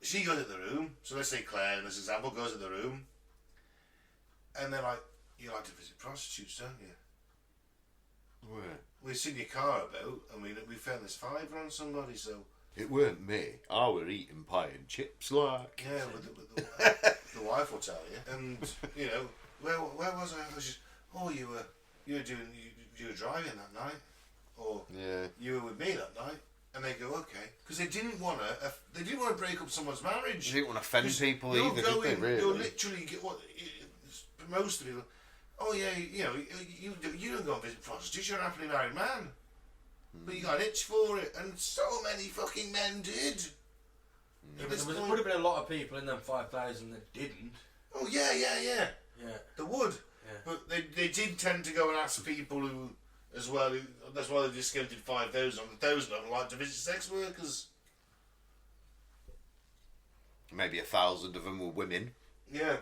she goes in the room, so let's say Claire in this example goes in the room, and they're like, you like to visit prostitutes, don't you? Where? We've seen your car about, and we found this fiver on somebody, so... It weren't me. I were eating pie and chips like. Yeah, with the wife will tell you. And, you know, where was I? I was just, oh, you were driving that night. Or you were with me that night. And they go, okay, because they didn't want to break up someone's marriage. They didn't want to offend people either, did they? Really? You'll literally get what most of people. Oh yeah, you know, you don't go and visit prostitutes. You're a happily married man, but you got an itch for it, and so many fucking men did. Yeah, but there would have been a lot of people in them 5,000 that didn't. Oh yeah. There would, yeah. But they did tend to go and ask people who. As well, that's why they discounted 5,000 on 1,000 of them like to visit sex workers. Maybe 1,000 of them were women. Yeah.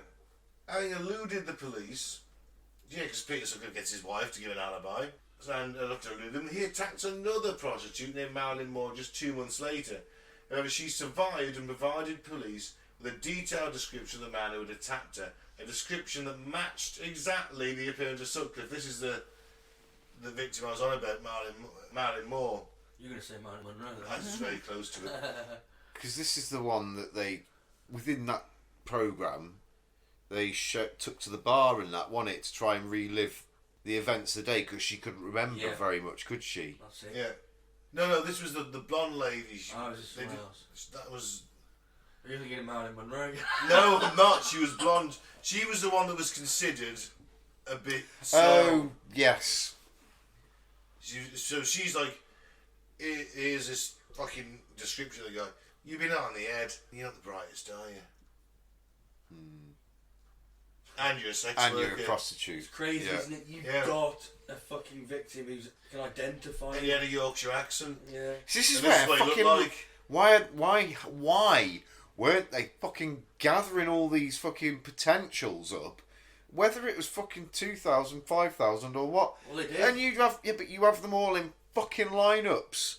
Having eluded the police, because Peter Sutcliffe gets his wife to give an alibi, and looked to elude them, he attacked another prostitute named Marilyn Moore just 2 months later. However, she survived and provided police with a detailed description of the man who had attacked her, a description that matched exactly the appearance of Sutcliffe. This is the victim I was on about, Marilyn Moore. You're going to say Marilyn Monroe. I was just very close to it. Because this is the one that they, within that programme, they took to the bar and that, wasn't it, to try and relive the events of the day, because she couldn't remember very much, could she? That's it. Yeah. No, this was the blonde lady. That was... Are you thinking of Marilyn Monroe? No, I'm not. She was blonde. She was the one that was considered a bit... Oh, yes. So she's like, here's this fucking description of the guy. You've been out on the head. You're not the brightest, are you? And you're a sex worker. And you're a prostitute. It's crazy, isn't it? You've got a fucking victim who can identify. And he had a Yorkshire accent. Yeah. This is where fucking... Like. Why weren't they fucking gathering all these fucking potentials up? Whether it was fucking 2,000, 5,000 or what. Well, they did. And you have them all in fucking lineups.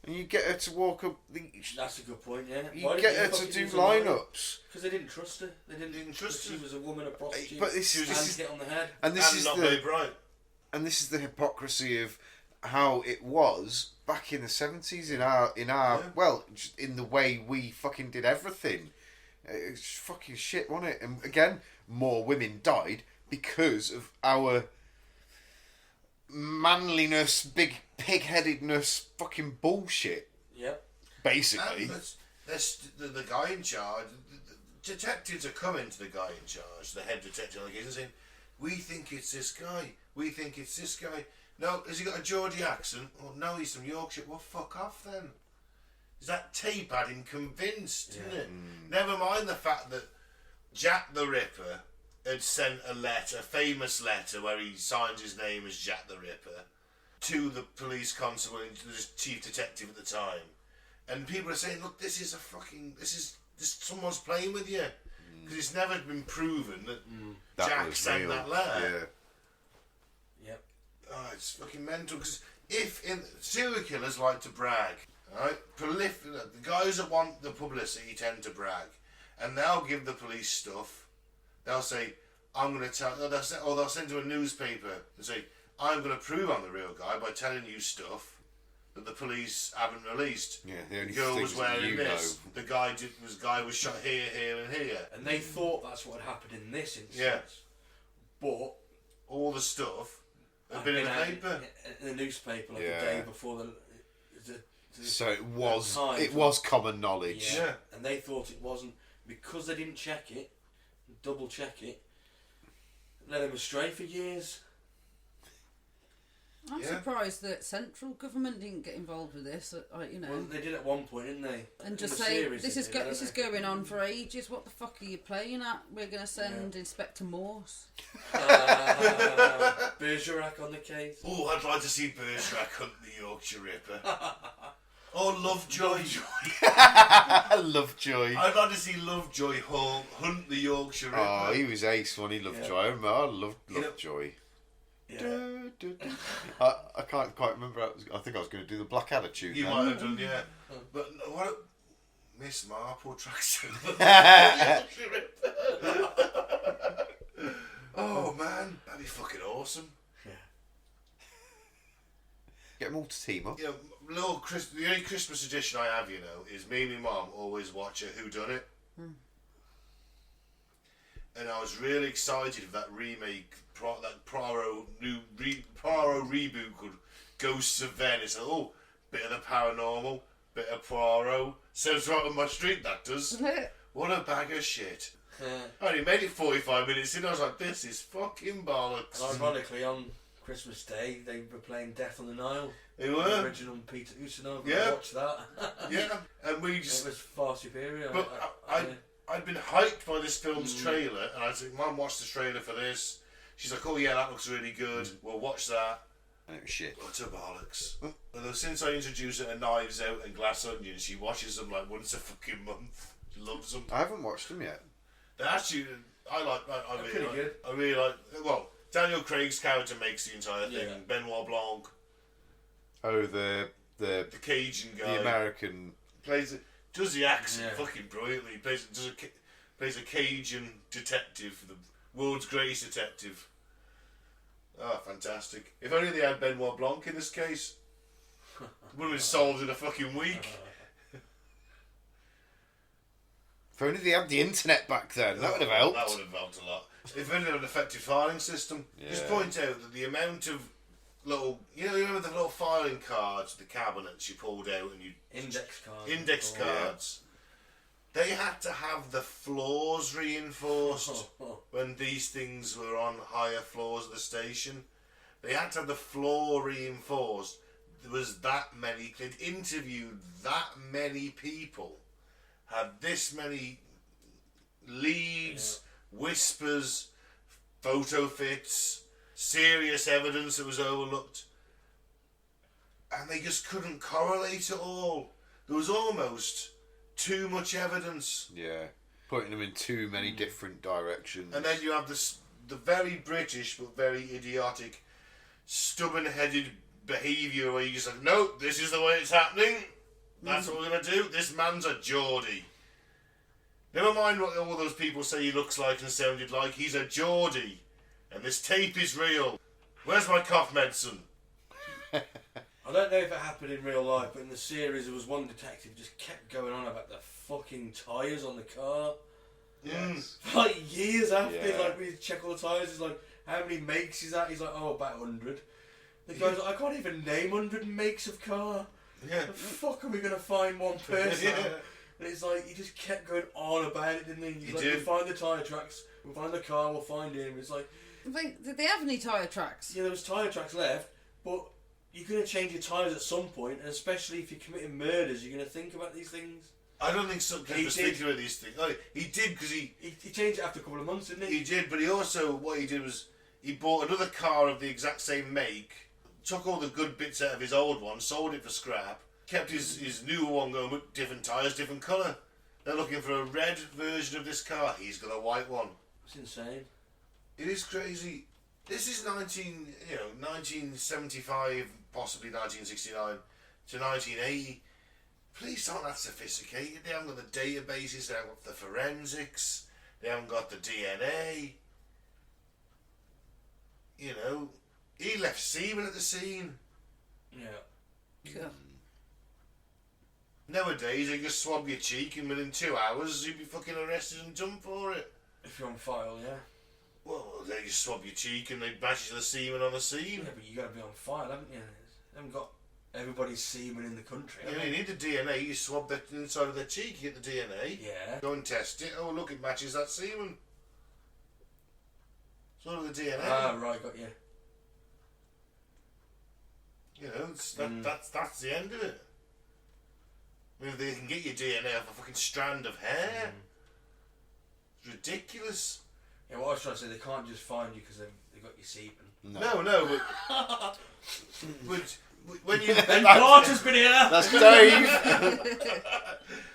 And you get her to walk up the... That's a good point, yeah. You get her to do lineups. Because they didn't trust her. They didn't trust her. She was a woman, a prostitute. But this is hit on the head. And this is not very bright. And this is the hypocrisy of how it was back in the 70s in our well, in the way we fucking did everything. It's fucking shit, wasn't it? And again, more women died because of our manliness, big pig-headedness, fucking bullshit. Yep. Basically. The guy in charge, the detectives are coming to the guy in charge, the head detective, like he's saying, we think it's this guy. We think it's this guy. No, has he got a Geordie accent? Oh, no, he's from Yorkshire. Well, fuck off then. Is that tape had him convinced, isn't it? Never mind the fact that Jack the Ripper had sent a letter, a famous letter, where he signs his name as Jack the Ripper, to the police constable and to the chief detective at the time. And people are saying, look, this is someone's playing with you. Because it's never been proven that Jack sent real. That letter. Yeah. Yep. Oh, it's fucking mental. Because serial killers like to brag, right? The guys that want the publicity tend to brag, and they'll give the police stuff. They'll say, "I'm going to tell," they'll send to a newspaper and say, "I'm going to prove I'm the real guy by telling you stuff that the police haven't released." Yeah, the only girl was things wearing this. The guy was shot here, here, and here. And they thought that's what happened in this instance. Yeah. But all the stuff had been in the paper, in the newspaper, like the day before the so it was common knowledge. Yeah. And they thought it wasn't, because they didn't check it, double check it, led them astray for years. I'm surprised that central government didn't get involved with this. You know, well, they did at one point, didn't they? And just say this is going on for ages. What the fuck are you playing at? We're going to send Inspector Morse. Bergerac on the case. Oh, I'd like to see Bergerac hunt the Yorkshire Ripper. Oh, Lovejoy. Lovejoy. I'd like to see Lovejoy hunt the Yorkshire Ripper. Oh, he was ace when he Lovejoy. I remember, I loved Lovejoy. Yeah. I can't quite remember. I think I was going to do the Blackadder tune. You might have done, yeah. But what? Miss Marple tracks. Oh man, that'd be fucking awesome. Yeah. Get them all to team up. Yeah, the only Christmas tradition I have, you know, is me and my mum always watch a Whodunit. And I was really excited for that remake, that Poirot reboot called Ghosts of Venice. Oh, bit of the paranormal, bit of Poirot. Sounds right on my street, that does. What a bag of shit. I only made it 45 minutes in, I was like, this is fucking bollocks. And ironically, on Christmas Day, they were playing Death on the Nile. They were. The original Peter Ustinov. Yeah. I watched that. Yeah, and we just... It was far superior. But I'd been hyped by this film's trailer, and I was like, Mum, watch the trailer for this. She's like, oh yeah, that looks really good. We'll watch that. And it was shit. Utter bollocks. Although since I introduced her to Knives Out and Glass Onion, she watches them like once a fucking month. She loves them. I haven't watched them yet. They're actually, I really like. Well, Daniel Craig's character makes the entire thing. Yeah. Benoit Blanc. Oh, the Cajun guy. The American does the accent fucking brilliantly. He plays a Cajun detective, the world's greatest detective. Oh, fantastic! If only they had Benoit Blanc in this case, it would have been solved in a fucking week. If only they had the internet back then, that would have helped. That would have helped a lot. If only they had an effective filing system. Yeah. Just point out that the amount of little, you remember the little filing cards, the cabinets you pulled out and you... Index cards. They had to have the floors reinforced when these things were on higher floors of the station. They had to have the floor reinforced. There was that many... They'd interviewed that many people. Had this many leads, whispers, photo fits, serious evidence that was overlooked, and they just couldn't correlate it all. There was almost too much evidence. Yeah, putting them in too many different directions. And then you have the very British but very idiotic, stubborn-headed behaviour where you're just like, no, this is the way it's happening. That's what we're going to do. This man's a Geordie. Never mind what all those people say he looks like and sounded like. He's a Geordie. And this tape is real. Where's my cough medicine? I don't know if it happened in real life, but in the series there was one detective who just kept going on about the fucking tyres on the car. Yes. Like years after, Yeah. like we check all the tyres, he's like, how many makes is that? He's like, oh, about 100. The guy's like, I can't even name 100 makes of car. Yeah. The fuck are we going to find one person? Yeah. And it's like, he just kept going on about it, didn't he? He's He like, did. we'll find the tyre tracks, we'll find the car, we'll find him. It's like, Did they have any tyre tracks? yeah, there was tyre tracks left, but you're going to change your tyres at some point, and especially if you're committing murders, you're going to think about these things. I don't think Sutcliffe was thinking about these things. Like, he did because He changed it after a couple of months, didn't he? He did, but he also, what he did was, he bought another car of the exact same make, took all the good bits out of his old one, sold it for scrap, kept his newer one going with different tyres, different colour. They're looking for a red version of this car. He's got a white one. It's insane. It is crazy. This is 1975, possibly 1969 to 1980. Police aren't that sophisticated. They haven't got the databases. They haven't got the forensics. They haven't got the DNA. You know, he left semen at the scene. Yeah. Cool. Nowadays, they just swab your cheek and within 2 hours you'd be fucking arrested and done for it. If you're on file, yeah. Well, they just swab your cheek and they bash the semen on the scene. Yeah, but you got to be on file, haven't you? They haven't got everybody's semen in the country. Yeah, have you they? need the DNA. You swab the inside of their cheek, you get the DNA. Yeah. Go and test it. Oh, look, it matches that semen. So do the DNA. Ah, right, got you. evidence. That's the end of it. I mean, if they can get your DNA off a fucking strand of hair, it's ridiculous. Yeah, what I was trying to say, they can't just find you because they've got your semen. No, but when you And Carter's been here. That's Dave.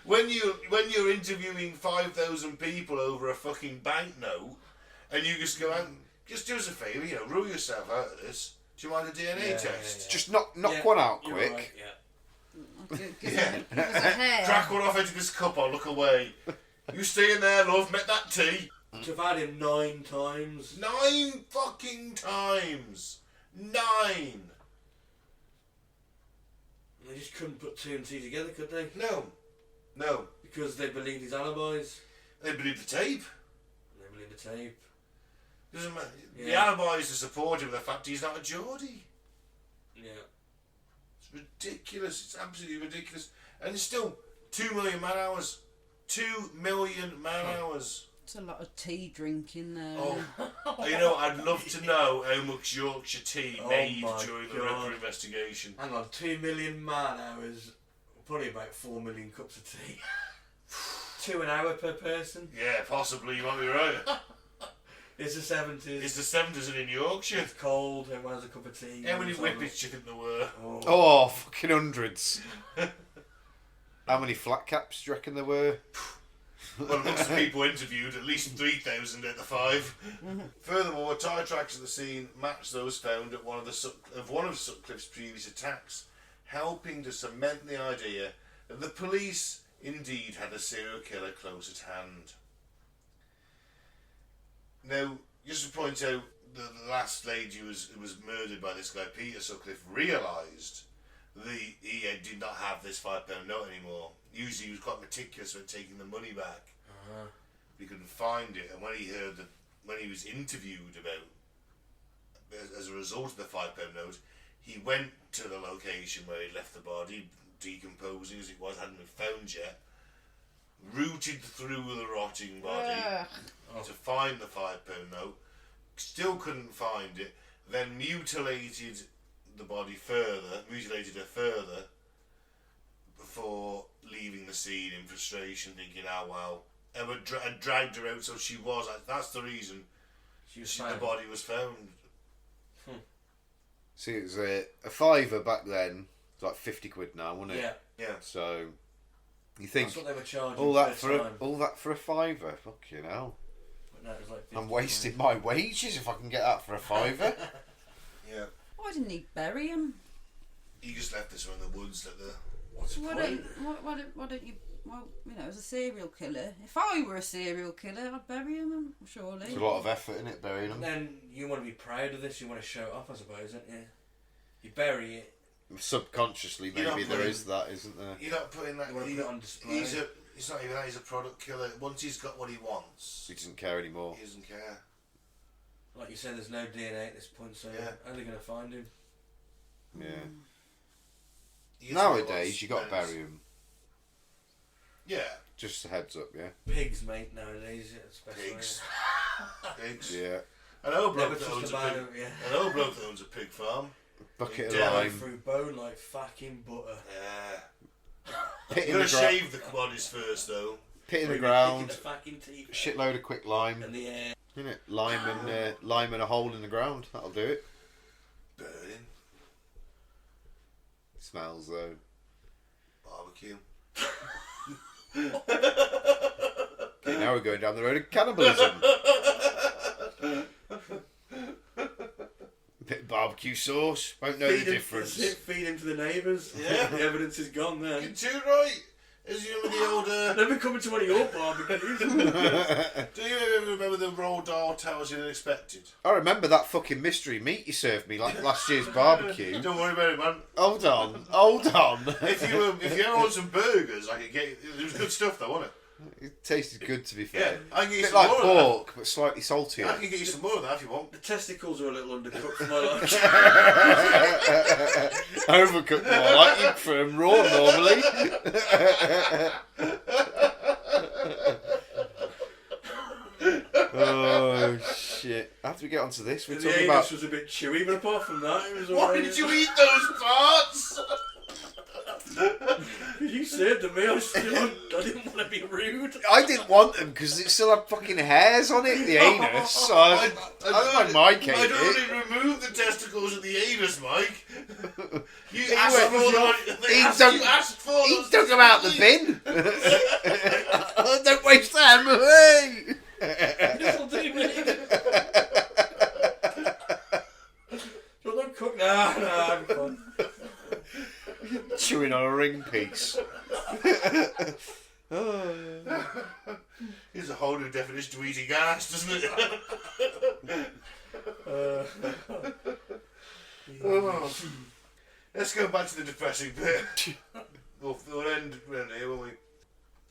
when you're interviewing 5,000 people over a fucking banknote, and you just go out, just do us a favour, rule yourself out of this. Do you mind a DNA test? Yeah. Just knock one out You're quick. right, Give us a hair. Crack one off into this cup, I'll look away. You stay in there, love, make that tea. So I've had him 9 times. 9 fucking times. 9. They just couldn't put 2 and 2 together, could they? No. Because they believed his alibis. They believe the tape. They believed the tape. Doesn't matter. Yeah. The alibi is to support him with the fact he's not a Geordie. Yeah. It's ridiculous. It's absolutely ridiculous. And it's still 2 million man hours. 2 million man hours. It's a lot of tea drinking there. Oh, I'd love to know how much Yorkshire tea made my during the God. Redford investigation. Hang on, 2 million man hours, probably about 4 million cups of tea. 2 an hour per person. Yeah, possibly. You might be right. It's the 70s. It's the 70s and in Yorkshire. It's cold, everyone has a cup of tea. How many whippets do you think there were? Oh, fucking hundreds. How many flat caps do you reckon there were? Well, amongst the people interviewed, at least 3,000 at the 5. Furthermore, tyre tracks at the scene match those found at one of Sutcliffe's previous attacks, helping to cement the idea that the police indeed had a serial killer close at hand. Now, just to point out, the last lady who was murdered by this guy, Peter Sutcliffe, realised he did not have this £5 note anymore. Usually he was quite meticulous about taking the money back. He couldn't find it, and when he was interviewed about as a result of the £5 note, he went to the location where he left the body, decomposing as it was, hadn't been found yet, rooted through the rotting body to find the £5 note, still couldn't find it, then mutilated her further before leaving the scene in frustration, thinking, and dragged her out, so she was, that's the reason the body was found. See, it was a £5 back then. It's like 50 quid now, wasn't it? Yeah. So you think that's what they were charging all that for a £5? Fucking hell! But no, it was like I'm wasting my wages if I can get that for a £5. Yeah. Why didn't he bury him? He just left this one in the woods at the... What's the point? Why don't you... Well, as a serial killer, if I were a serial killer, I'd bury him, surely. It's a lot of effort in it, burying them. Then you want to be proud of this, you want to show it off, I suppose, don't you? You bury it. Subconsciously, maybe there is that, isn't there? You're not putting that... You want to put it on display. It's not even that, he's a product killer. Once he's got what he wants... He doesn't care anymore. He doesn't care. Like you said, there's no DNA at this point, so how are they going to find him? Yeah. Nowadays, you got to bury him. Yeah. Just a heads up, yeah. Pigs, mate, nowadays, especially. Pigs. Yeah. An old bloke Never that trust owns a a man, pig. yeah. An old bloke that owns a pig farm. Bucket of Yeah. lime. Through bone like fucking butter. Yeah. Pit in You've the got to ground. shave the bodies first, though. Pit in the Picking ground. the fucking teeth. Shitload of quick lime. And the air. Isn't it? Lime and a hole in the ground. That'll do it. Burning. Smells though. Barbecue. Okay, now we're going down the road of cannibalism. Bit of barbecue sauce. Won't know the difference. Feed him to the neighbours. Yeah. The evidence is gone then. You're too right. As you remember the old... Never coming to one of your barbecues. Do you ever remember the Roald Dahl Tales You Unexpected? I remember that fucking mystery meat you served me like last year's barbecue. Don't worry about it, man. Hold on. If you ever want some burgers, I could get you. It was good stuff, though, wasn't it? It tasted good, to be Yeah, fair. I can get A you bit some like more pork, but slightly of saltier. that. I can get you some more of that if you want. The testicles are a little undercooked for my liking. Overcooked more. I like you from raw normally. Oh, shit. After we get onto this, we're The talking anus about... was a bit chewy, but apart from that, it was Why alright. did you eat those parts? You saved them, me. I didn't want to be rude. I didn't want them because it still had fucking hairs on it, the anus. So I don't mind Mike ate I'd it. already removed the testicles of the anus, Mike. You He asked went- for them. he You dug- asked for He them. took them out the bin. Don't waste them. Hey. This'll do me. Don't cook. Nah, I'm fine. Chewing on a ring piece. Oh. Here's a whole new definition to eating ass, doesn't it? Oh. Let's go back to the depressing bit. We'll end here, won't we?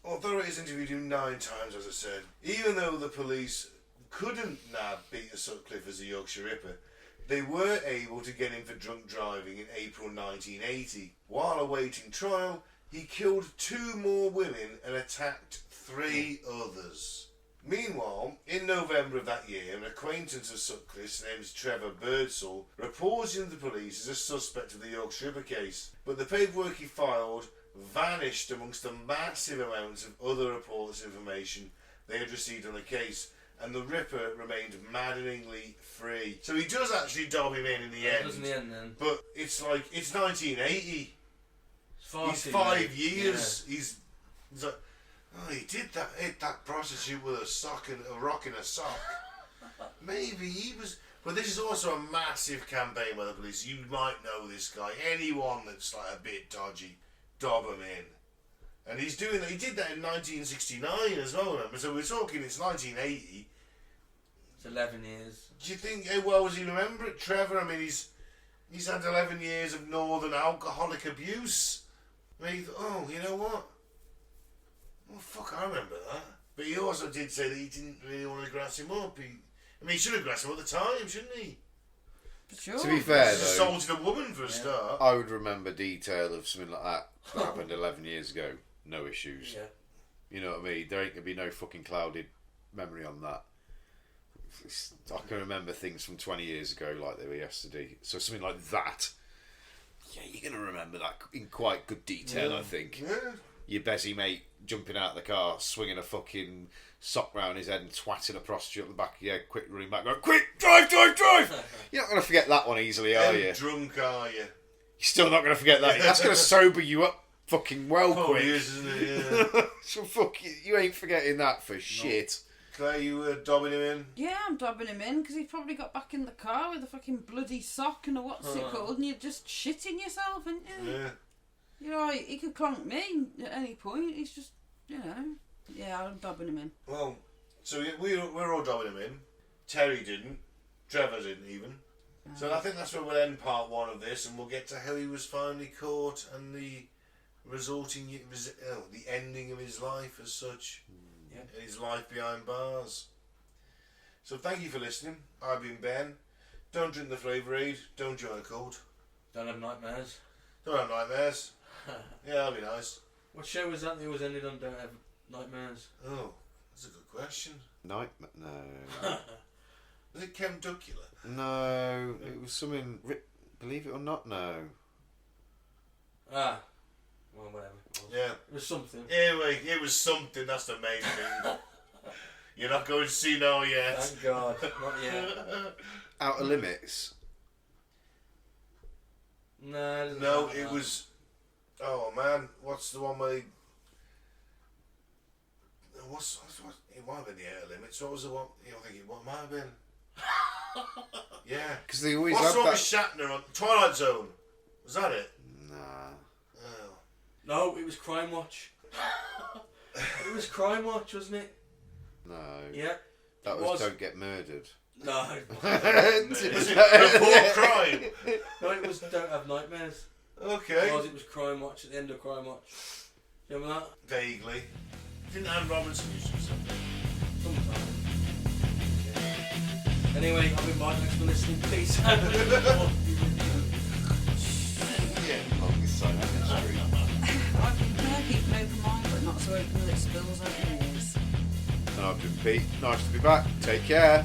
Authorities interviewed him 9 times, as I said. Even though the police couldn't nab Peter Sutcliffe as a Yorkshire Ripper, they were able to get him for drunk driving in April 1980. While awaiting trial, he killed 2 more women and attacked 3 others. Meanwhile, in November of that year, an acquaintance of Sutcliffe's, named Trevor Birdsall, reported to the police as a suspect of the Yorkshire Ripper case. But the paperwork he filed vanished amongst the massive amounts of other reports and information they had received on the case, and the Ripper remained maddeningly free. So he does actually dob him in the end. Doesn't the end then? But it's like, it's 1980. Far He's too 5 late. years. Yeah. He's like, oh, he did that. Hit that prostitute with a rock in a sock. Maybe he was. But this is also a massive campaign by the police. You might know this guy. Anyone that's like a bit dodgy, dob him in. And he's doing that. He did that in 1969 as well. Remember? So we're talking. It's 1980. It's 11 years. Do you think how well does he remember it, Trevor? I mean, he's had 11 years of northern alcoholic abuse. I mean, oh, you know what? Oh, fuck, I remember that. But he also did say that he didn't really want to grass him up. He should have grassed him at the time, shouldn't he? Sure. To be fair, He though, assaulted a woman for a start. I would remember detail of something like that happened 11 years ago. No issues. Yeah. You know what I mean? There ain't going to be no fucking clouded memory on that. I can remember things from 20 years ago like they were yesterday. So something like that, yeah, you're going to remember that in quite good detail, I think. Yeah. Your Bezzy mate jumping out of the car, swinging a fucking sock round his head and twatting a prostitute on the back of your head, quick running back, going, quick, drive! You're not going to forget that one easily, are you? How drunk are you? You're still not going to forget that. That's going to sober you up fucking well quick. Years, isn't it? Yeah. So fuck you ain't forgetting that for shit. Claire, you were dobbing him in? Yeah, I'm dobbing him in because he probably got back in the car with a fucking bloody sock and a what's it called, and you're just shitting yourself, and Yeah. you know, he could clonk me at any point. He's just, you know, yeah, I'm dobbing him in. Well, so we're all dobbing him in. Terry didn't. Trevor didn't even. So I think that's where we'll end part 1 of this, and we'll get to how he was finally caught and the the ending of his life as such. Yeah. His life behind bars. So thank you for listening. I've been Ben. Don't drink the flavour aid. Don't join a cult. Don't have nightmares. Don't have nightmares. Yeah, that'd be nice. What show was that always ended on Don't Have Nightmares? Oh, that's a good question. Nightmare? No. Was it Chem Ducula? No, it was something. Believe it or not, no. Ah. Well, whatever. It was. Yeah. It was something. Anyway, it was something. That's the main thing. You're not going to see now yet. Thank God. Not yet. Outer Limits. No, it was. Oh man, what's the one where? What's it might have been the Outer Limits. What was the one? You know, thinking what might have been? Yeah. Because they always What's have wrong that. with Shatner on Twilight Zone? Was that it? Nah. Oh. No, it was Crime Watch. It was Crime Watch, wasn't it? No. Yeah. That it was Don't Get Murdered. No. Was it Report Crime? No, it was Don't Have Nightmares. Okay. It was Crime Watch at the end of Crime Watch. You remember that? Vaguely. Didn't Anne Robinson used to be something? Sometimes. Yeah. Anyway, I've been Mike. Thanks for listening. Peace out. Yeah, longest silent history. I've been there, keep an open mind, but not so open that it spills out your ears. And I've been Pete. Nice to be back. Take care.